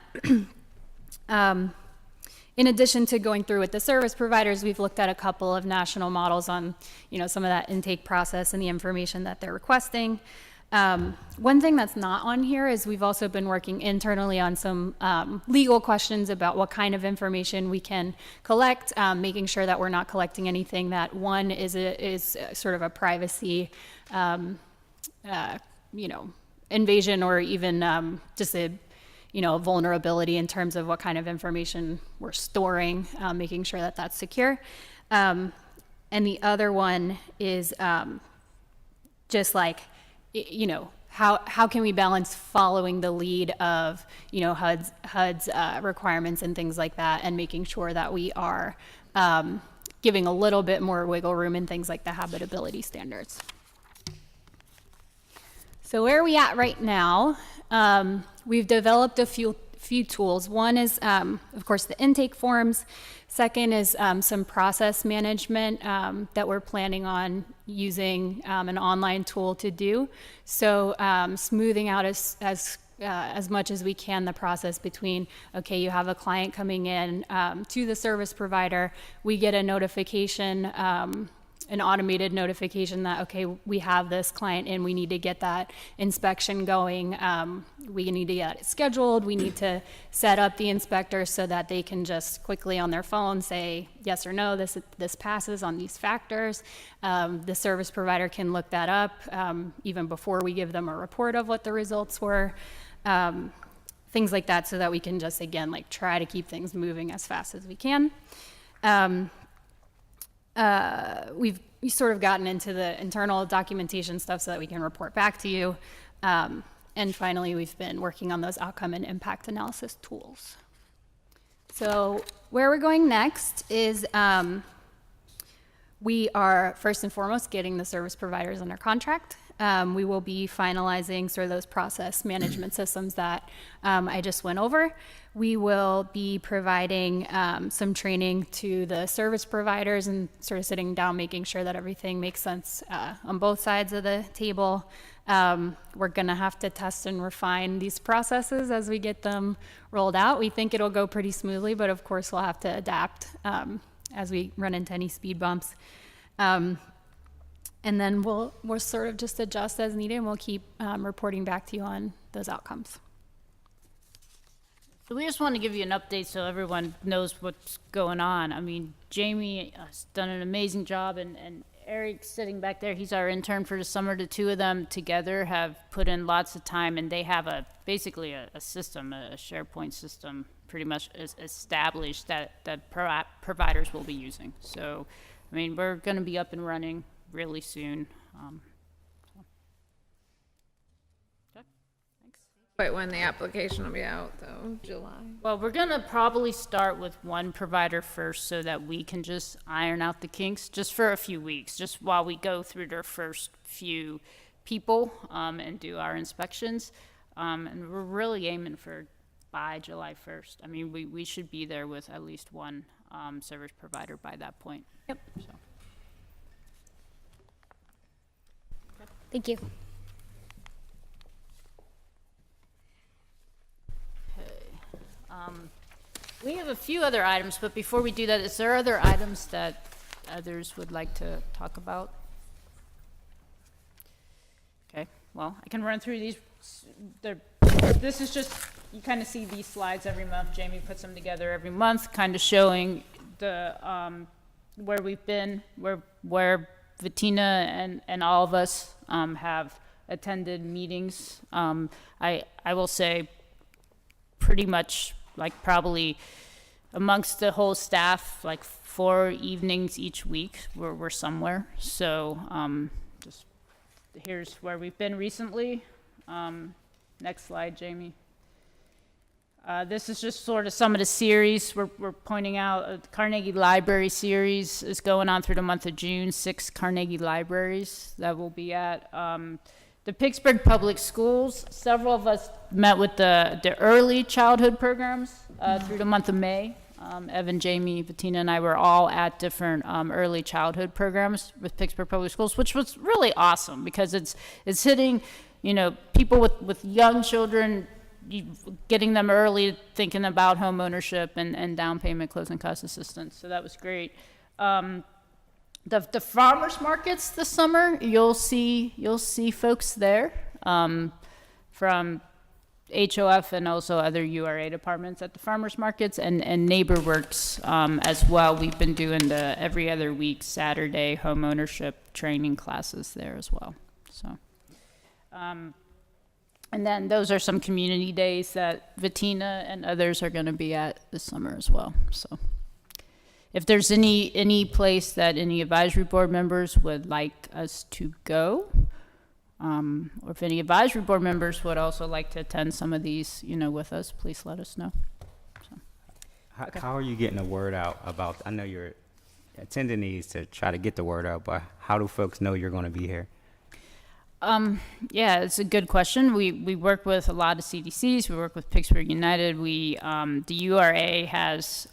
In addition to going through with the service providers, we've looked at a couple of national models on, some of that intake process and the information that they're requesting. One thing that's not on here is we've also been working internally on some legal questions about what kind of information we can collect, making sure that we're not collecting anything that one is sort of a privacy, invasion, or even just a vulnerability in terms of what kind of information we're storing, making sure that that's secure. And the other one is just like, how can we balance following the lead of, HUD's requirements and things like that, and making sure that we are giving a little bit more wiggle room in things like the habitability standards. So where are we at right now? We've developed a few tools. One is, of course, the intake forms. Second is some process management that we're planning on using an online tool to do. So smoothing out as much as we can the process between, okay, you have a client coming in to the service provider, we get a notification, an automated notification that, okay, we have this client in, we need to get that inspection going. We need to get it scheduled. We need to set up the inspector so that they can just quickly on their phone say yes or no, this passes on these factors. The service provider can look that up even before we give them a report of what the results were. Things like that, so that we can just, again, try to keep things moving as fast as we can. We've sort of gotten into the internal documentation stuff so that we can report back to you. And finally, we've been working on those outcome and impact analysis tools. So where we're going next is we are first and foremost getting the service providers under contract. We will be finalizing sort of those process management systems that I just went over. We will be providing some training to the service providers and sort of sitting down, making sure that everything makes sense on both sides of the table. We're going to have to test and refine these processes as we get them rolled out. We think it'll go pretty smoothly, but of course we'll have to adapt as we run into any speed bumps. And then we'll sort of just adjust as needed, and we'll keep reporting back to you on those outcomes. So we just want to give you an update so everyone knows what's going on. I mean, Jamie has done an amazing job, and Eric sitting back there, he's our intern for the summer. The two of them together have put in lots of time, and they have basically a system, a SharePoint system, pretty much established that providers will be using. So, I mean, we're going to be up and running really soon. But when the application will be out, though, July. Well, we're going to probably start with one provider first so that we can just iron out the kinks just for a few weeks, just while we go through their first few people and do our inspections. And we're really aiming for by July 1st. I mean, we should be there with at least one service provider by that point. Yep. So. Thank you. We have a few other items, but before we do that, is there other items that others would like to talk about? Okay, well, I can run through these. This is just, you kind of see these slides every month. Jamie puts them together every month, kind of showing the where we've been, where Vatina and all of us have attended meetings. I will say pretty much, like, probably amongst the whole staff, like 4 evenings each week we're somewhere. So just here's where we've been recently. Next slide, Jamie. This is just sort of some of the series we're pointing out. The Carnegie Library series is going on through the month of June. 6 Carnegie libraries that we'll be at. The Pittsburgh Public Schools, several of us met with the early childhood programs through the month of May. Evan, Jamie, Bettina, and I were all at different early childhood programs with Pittsburgh Public Schools, which was really awesome because it's hitting, people with young children, getting them early, thinking about home ownership and down payment, closing cost assistance. So that was great. The farmers markets this summer, you'll see folks there from HOF and also other URA departments at the farmers markets and NeighborWorks as well. We've been doing the every other week Saturday home ownership training classes there as well. So, and then those are some community days that Vatina and others are going to be at this summer as well. So. If there's any place that any advisory board members would like us to go, or if any advisory board members would also like to attend some of these, with us, please let us know. So. How are you getting the word out about, I know you're attending these to try to get the word out, but how do folks know you're going to be here? Yeah, it's a good question. We work with a lot of CDCs. We work with Pittsburgh United. The URA has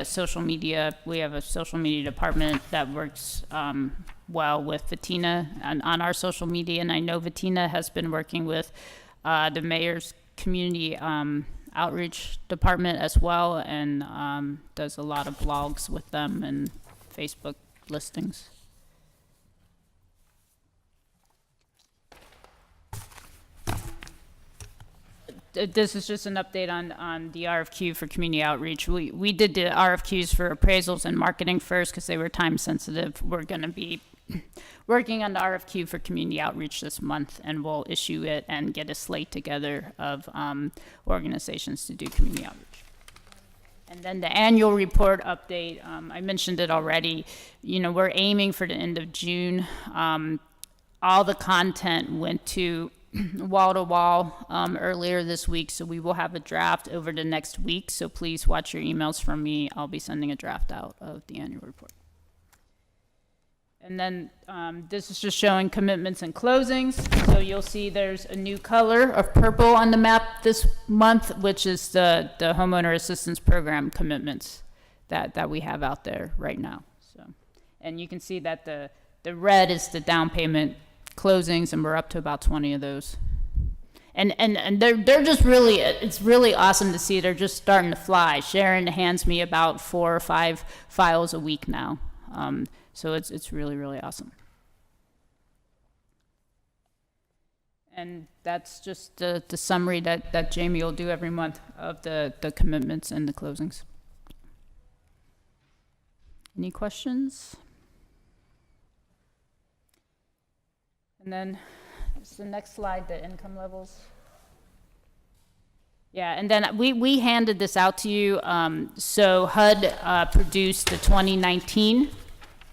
social media. We have a social media department that works well with Vatina on our social media, and I know Vatina has been working with the mayor's community outreach department as well, and does a lot of blogs with them and Facebook listings. This is just an update on the RFQ for community outreach. We did the RFQs for appraisals and marketing first because they were time sensitive. We're going to be working on the RFQ for community outreach this month, and we'll issue it and get a slate together of organizations to do community outreach. And then the annual report update, I mentioned it already. We're aiming for the end of June. All the content went to wall-to-wall earlier this week, so we will have a draft over the next week, so please watch your emails from me. I'll be sending a draft out of the annual report. And then this is just showing commitments and closings. So you'll see there's a new color of purple on the map this month, which is the homeowner assistance program commitments that we have out there right now. So, and you can see that the red is the down payment closings, and we're up to about 20 of those. And they're just really, it's really awesome to see. They're just starting to fly. Sharon hands me about 4 or 5 files a week now. So it's really, really awesome. And that's just the summary that Jamie will do every month of the commitments and the closings. Any questions? And then it's the next slide, the income levels. Yeah, and then we handed this out to you. So HUD produced the 2019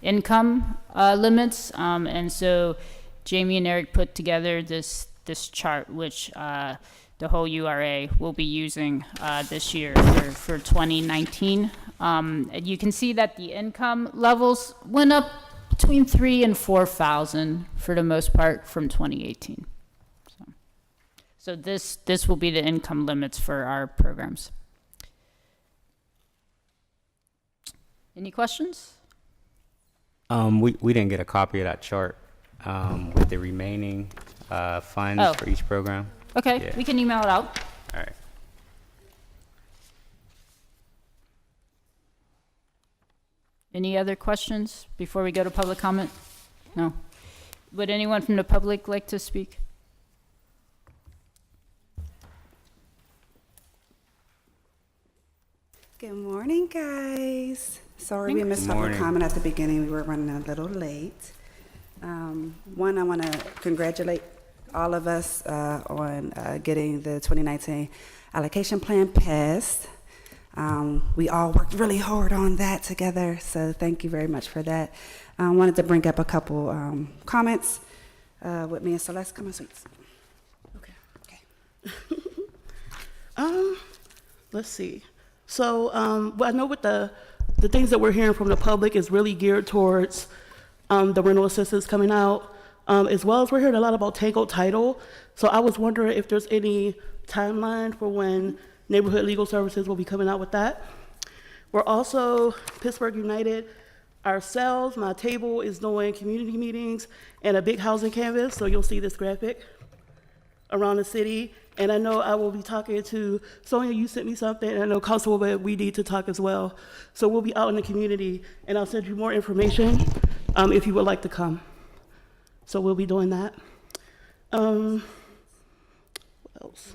income limits, and so Jamie and Eric put together this chart, which the whole URA will be using this year for 2019. And you can see that the income levels went up between 3,000 and 4,000 for the most part from 2018. So this will be the income limits for our programs. Any questions? We didn't get a copy of that chart with the remaining funds for each program. Okay, Yeah. we can email it out. All right. Any other questions before we go to public comment? No. Would anyone from the public like to speak? Good morning, guys. Sorry we missed Good public morning. comment at the beginning. We were running a little late. One, I want to congratulate all of us on getting the 2019 allocation plan passed. We all worked really hard on that together, so thank you very much for that. I wanted to bring up a couple comments with me and Celeste. Come on, sweets. Let's see. So I know with the things that we're hearing from the public is really geared towards the rental assistance coming out, as well as we're hearing a lot about Tangled Title. So I was wondering if there's any timeline for when Neighborhood Legal Services will be coming out with that. We're also, Pittsburgh United, ourselves, my table is doing community meetings and a big housing canvas, so you'll see this graphic around the city. And I know I will be talking to Sonia, you sent me something, and I know Councilwoman, we need to talk as well. So we'll be out in the community, and I'll send you more information if you would like to come. So we'll be doing that. What else?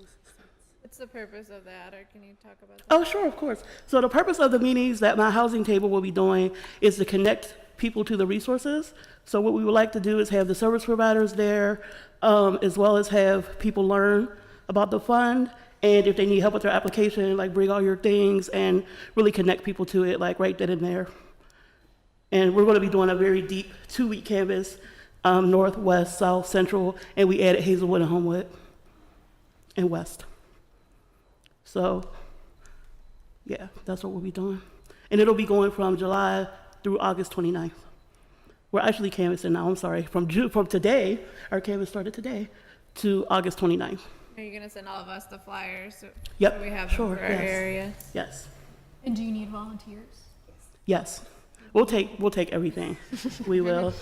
What's the purpose of that, or can you talk about that? Oh, sure, of course. So the purpose of the meetings that my housing table will be doing is to connect people to the resources. So what we would like to do is have the service providers there, as well as have people learn about the fund, and if they need help with their application, like bring all your things and really connect people to it, like right then and there. And we're going to be doing a very deep 2-week canvas, north, west, south, central, and we added Hazelwood and Homewood and west. So, yeah, that's what we'll be doing. And it'll be going from July through August 29th. We're actually canvassing now, I'm sorry, from today, our canvas started today, to August 29th. Are you gonna send all of us the flyers? So Yep, we have sure, them for our yes. area. Yes, And do you need volunteers? yes. We'll take everything. We will.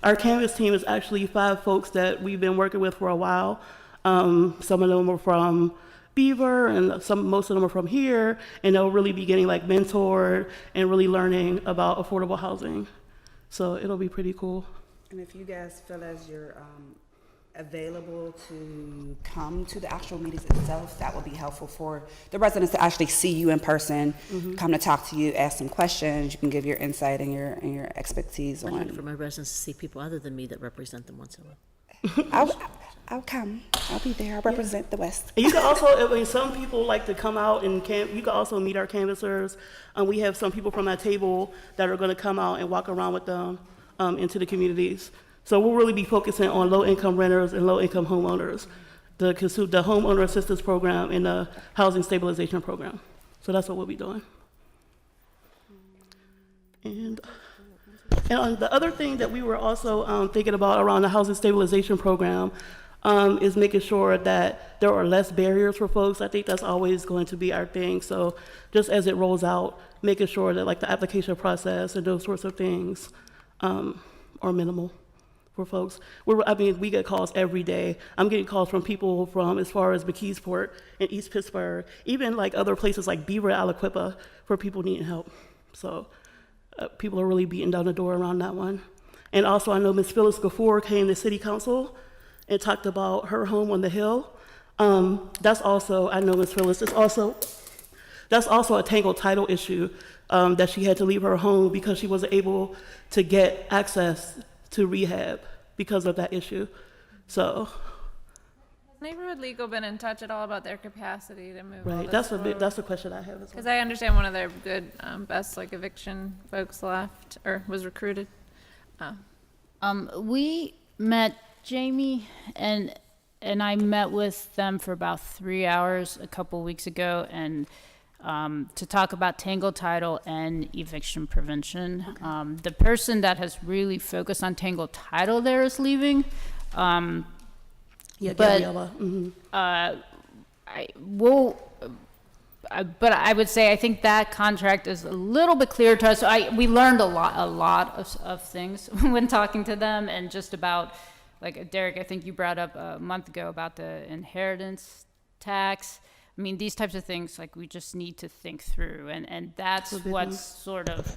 Our canvas team is actually 5 folks that we've been working with for a while. Some of them are from Beaver, and most of them are from here, and they'll really be getting like mentored and really learning about affordable housing. So it'll be pretty cool. And if you guys feel as you're available to come to the actual meetings itself, that will be helpful for the residents to actually see you in person, come to talk to you, ask some questions. You can give your insight and your expertise I on. need for my residents to see people other than me that represent them once in a while. I'll come. I'll be there. I'll represent the West. And you can also, I mean, some people like to come out and you can also meet our canvassers. We have some people from our table that are going to come out and walk around with them into the communities. So we'll really be focusing on low-income renters and low-income homeowners, the homeowner assistance program and the housing stabilization program. So that's what we'll be doing. And the other thing that we were also thinking about around the housing stabilization program is making sure that there are less barriers for folks. I think that's always going to be our thing. So just as it rolls out, making sure that like the application process and those sorts of things are minimal. for folks. We get calls every day. I'm getting calls from people from as far as McKeesport and East Pittsburgh, even like other places like Beaver, Aliquippa, for people needing help. So people are really beating down the door around that one. And also I know Ms. Phyllis Gafour came to City Council and talked about her home on the hill. That's also, I know Ms. Phyllis, that's also a tangled title issue, that she had to leave her home because she wasn't able to get access to rehab because of that issue. So. Has Neighborhood Legal been in touch at all about their capacity to move? Right, that's a question I have as well. Because I understand one of their good, best like eviction folks left or was recruited. We met Jamie and I met with them for about 3 hours a couple weeks ago, and to talk about tangled title and eviction prevention. The person that has really focused on tangled title there is leaving. Yeah, but Gabriella. but I would say I think that contract is a little bit clearer to us. We learned a lot of things when talking to them, and just about, like Derek, I think you brought up a month ago about the inheritance tax. I mean, these types of things, like, we just need to think through, and that's what's sort of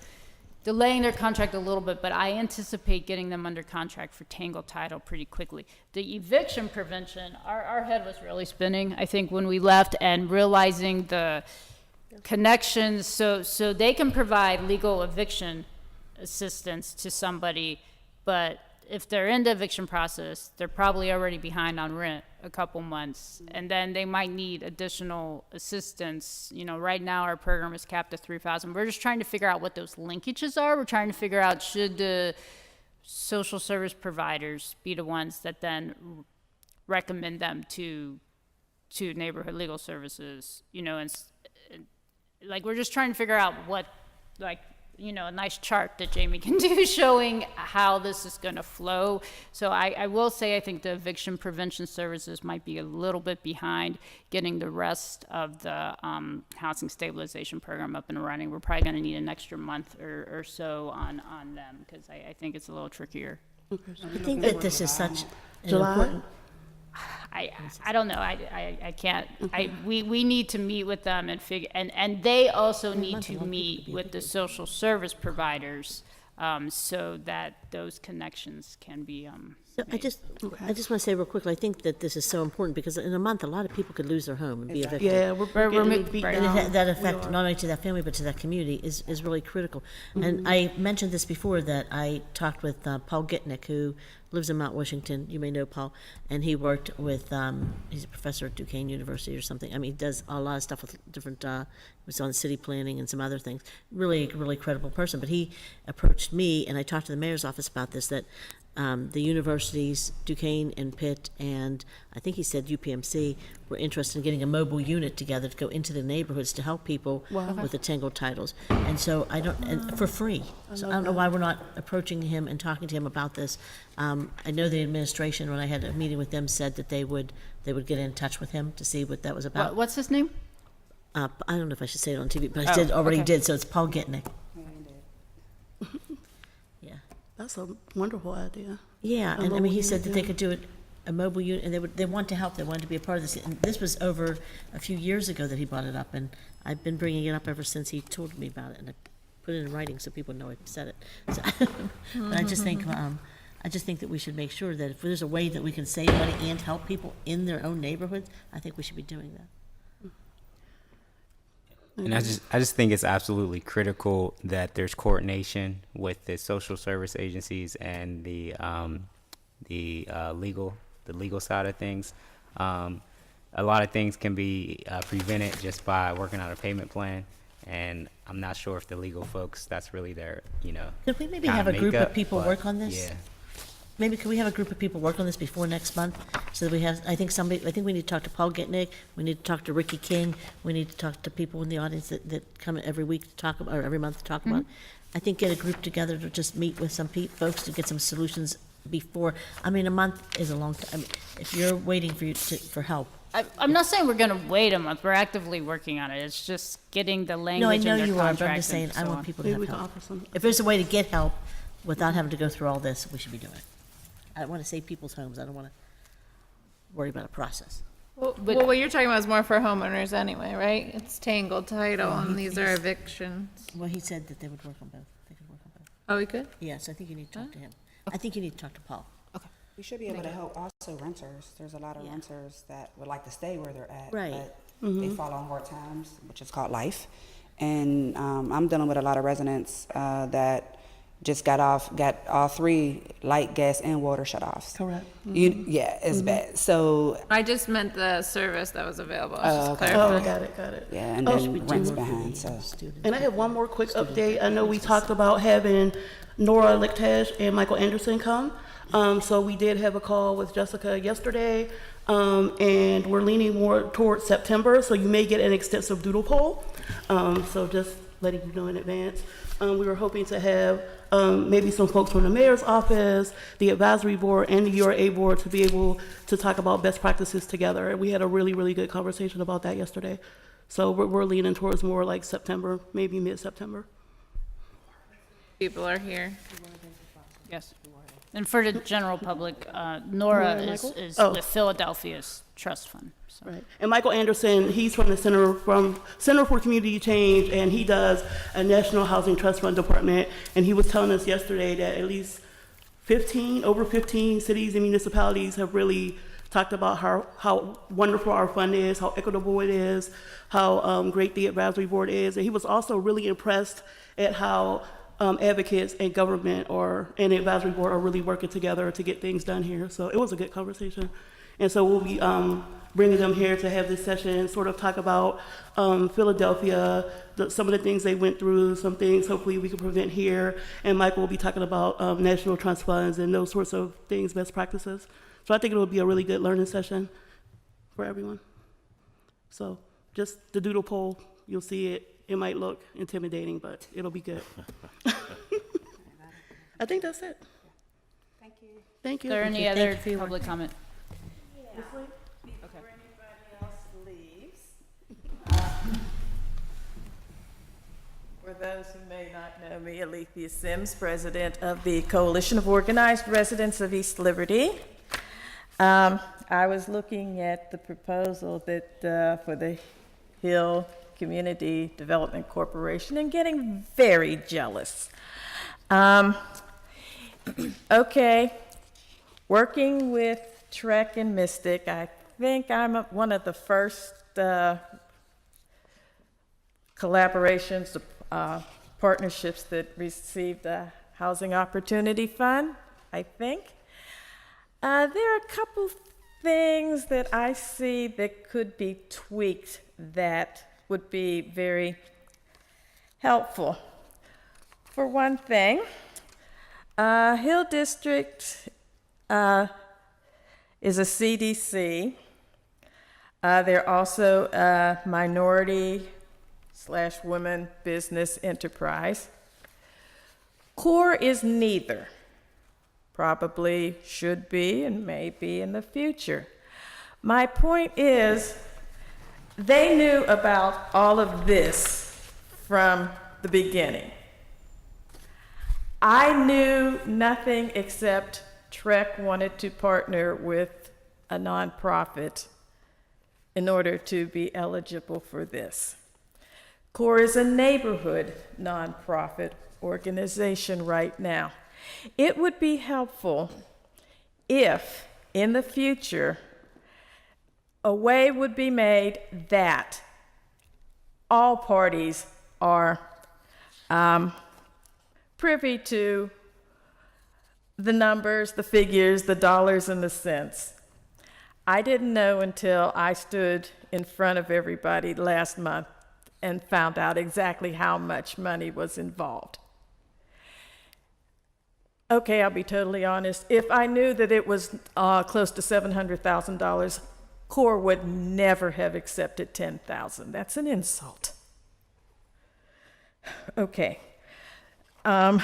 delaying their contract a little bit, but I anticipate getting them under contract for tangled title pretty quickly. The eviction prevention, our head was really spinning, I think, when we left, and realizing the connections, so they can provide legal eviction assistance to somebody, but if they're in the eviction process, they're probably already behind on rent a couple months, and then they might need additional assistance. You know, right now our program is capped at $3,000. We're just trying to figure out what those linkages are. We're trying to figure out, should the social service providers be the ones that then recommend them to neighborhood legal services, you know, and like, we're just trying to figure out what, like, you know, a nice chart that Jamie can do showing how this is going to flow. So I will say I think the eviction prevention services might be a little bit behind getting the rest of the housing stabilization program up and running. We're probably going to need an extra month or so on them, because I think it's a little trickier. I think that this is such an July? important. I don't know. I can't. We need to meet with them and figure, and they also need to meet with the social service providers, so that those connections can be. So I just want to say real quickly, I think that this is so important, because in a month, a lot of people could lose their home and be evicted. Yeah, we're getting beat And down. that effect, not only to that family, but to that community, is really critical. And I mentioned this before, that I talked with Paul Gitnick, who lives in Mount Washington. You may know Paul. And he worked with, he's a professor at Duquesne University or something. I mean, he does a lot of stuff with different, was on city planning and some other things. Really, really credible person. But he approached me, and I talked to the mayor's office about this, that the universities, Duquesne and Pitt, and I think he said UPMC, were interested in getting a mobile unit together to go into the neighborhoods to help people with the tangled titles. And so and for free. So I don't know why we're not approaching him and talking to him about this. I know the administration, when I had a meeting with them, said that they would get in touch with him to see what that was about. What's his name? I don't know if I should say it on TV, but I did, so it's Paul Gitnick. That's a wonderful idea. Yeah, and I mean, he said that they could do it, a mobile unit, and they want to help, they wanted to be a part of this. And this was over a few years ago that he brought it up, and I've been bringing it up ever since he told me about it, and I put it in writing so people know I said it. So, but I just think that we should make sure that if there's a way that we can save money and help people in their own neighborhoods, I think we should be doing that. And I just think it's absolutely critical that there's coordination with the social service agencies and the legal side of things. A lot of things can be prevented just by working out a payment plan, and I'm not sure if the legal folks, that's really their, Could we maybe have a group of people work on this? Yeah. Maybe could we have a group of people work on this before next month, so that we have, I think we need to talk to Paul Gitnick, we need to talk to Ricky King, we need to talk to people in the audience that come every week to talk about, or every month to talk about. I think get a group together to just meet with some folks to get some solutions before, a month is a long time. I mean, if you're waiting for help. I'm not saying we're going to wait a month. We're actively working on it. It's just getting the No, I language know in their you are, contract. but I'm just saying, I want people to have help. If there's a way to get help without having to go through all this, we should be doing it. I want to save people's homes. I don't want to worry about a process. Well, what you're talking about is more for homeowners anyway, right? It's tangled title, and these are evictions. Well, he said that they would work on both. They could work on both. Oh, we could? Yes, I think you need to talk to him. I think you need to talk to Paul. We should be able to help also renters. There's a lot of renters that would like to stay where they're at, Right. but they fall on hard times, which is called life. And I'm dealing with a lot of residents that just got all 3 light, gas, and water shut-offs. Correct. Yeah, it's bad. So I just meant the service that was available. I was just okay. clarifying. Got it. yeah, and Oh, then rent's behind. So And I have one more quick update. I know we talked about having Nora Lichtaj and Michael Anderson come. So we did have a call with Jessica yesterday, and we're leaning more towards September, so you may get an extensive doodle poll. So just letting you know in advance. We were hoping to have maybe some folks from the mayor's office, the advisory board, and the URA board to be able to talk about best practices together. And we had a really, really good conversation about that yesterday. So we're leaning towards more like September, maybe mid-September. People are here. Yes. And for the general public, Nora Nora, is Michael? with Philadelphia's trust fund. So. Right. And Michael Anderson, he's from the Center for Community Change, and he does a National Housing Trust Fund department. And he was telling us yesterday that at least over 15 cities and municipalities have really talked about how wonderful our fund is, how equitable it is, how great the advisory board is. And he was also really impressed at how advocates and government and the advisory board are really working together to get things done here. So it was a good conversation. And so we'll be bringing them here to have this session, sort of talk about Philadelphia, some of the things they went through, some things hopefully we can prevent here. And Michael will be talking about national trust funds and those sorts of things, best practices. So I think it will be a really good learning session for everyone. So just the doodle poll, you'll see it. It might look intimidating, but it'll be good. I think that's it. thank you. Thank you. Is there any other public comment? Before anybody else leaves, for those who may not know me, Alethea Sims, president of the Coalition of Organized Residents of East Liberty. I was looking at the proposal that for the Hill Community Development Corporation and getting very jealous. Okay, working with Trek and Mystic, I think I'm one of the first collaborations, partnerships that received the Housing Opportunity Fund, I think. There are a couple things that I see that could be tweaked that would be very helpful. For one thing, Hill District is a CDC. They're also a minority/women business enterprise. CORE is neither. Probably should be and may be in the future. My point is, they knew about all of this from the beginning. I knew nothing except Trek wanted to partner with a nonprofit in order to be eligible for this. CORE is a neighborhood nonprofit organization right now. It would be helpful if, in the future, a way would be made that all parties are privy to the numbers, the figures, the dollars and the cents. I didn't know until I stood in front of everybody last month and found out exactly how much money was involved. Okay, I'll be totally honest. If I knew that it was close to $700,000, CORE would never have accepted $10,000. That's an insult. Okay. I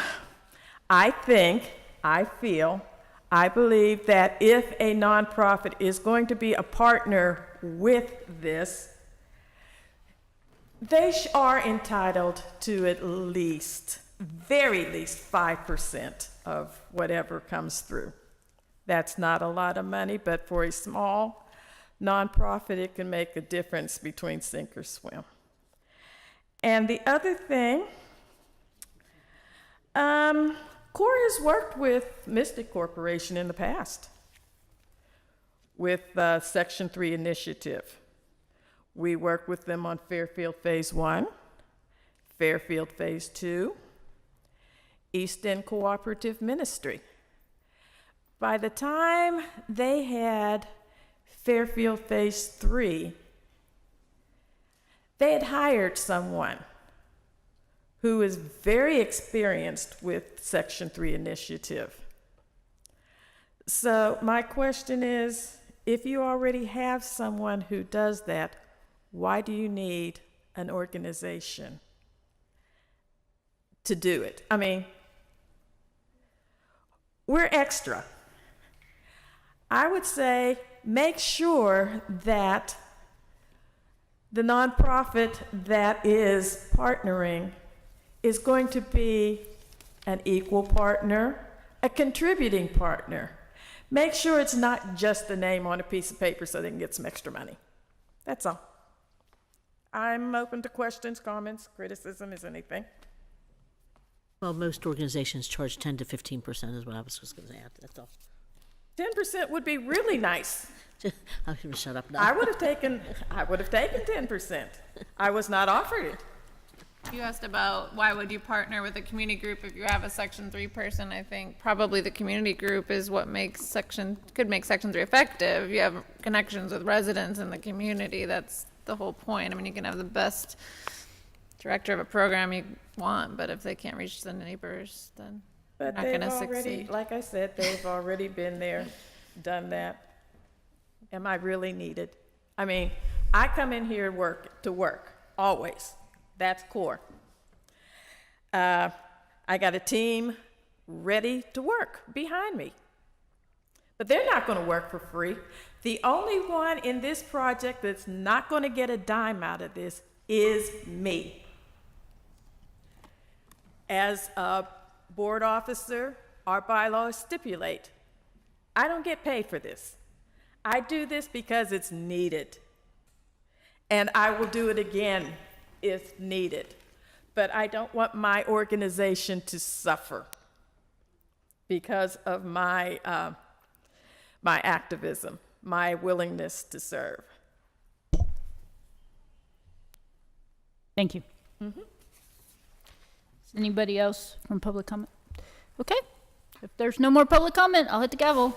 believe that if a nonprofit is going to be a partner with this, they are entitled to at least, very least 5% of whatever comes through. That's not a lot of money, but for a small nonprofit, it can make a difference between sink or swim. And the other thing, CORE has worked with Mystic Corporation in the past with Section 3 initiative. We worked with them on Fairfield Phase 1, Fairfield Phase 2, East End Cooperative Ministry. By the time they had Fairfield Phase 3, they had hired someone who is very experienced with Section 3 initiative. So my question is, if you already have someone who does that, why do you need an organization to do it? I mean, we're extra. I would say make sure that the nonprofit that is partnering is going to be an equal partner, a contributing partner. Make sure it's not just a name on a piece of paper so they can get some extra money. That's all. I'm open to questions, comments, criticism, is anything. Well, most organizations charge 10 to 15% is what I was just going to add. That's all. 10% would be really nice. I'm going to shut up now. I would have taken 10%. I was not offered it. You asked about why would you partner with a community group if you have a Section 3 person. I think probably the community group is what could make Section 3 effective. You have connections with residents in the community. That's the whole point. I mean, you can have the best director of a program you want, but if they can't reach the neighbors, then But not they've going to already, succeed. like I said, they've already been there, done that. Am I really needed? I mean, I come in here to work, always. That's CORE. I got a team ready to work behind me. But they're not going to work for free. The only one in this project that's not going to get a dime out of this is me. As a board officer, our bylaws stipulate, I don't get paid for this. I do this because it's needed. And I will do it again if needed. But I don't want my organization to suffer because of my activism, my willingness to serve. Thank you. Mm-hmm. Is anybody else from public comment? Okay. If there's no more public comment, I'll hit the gavel.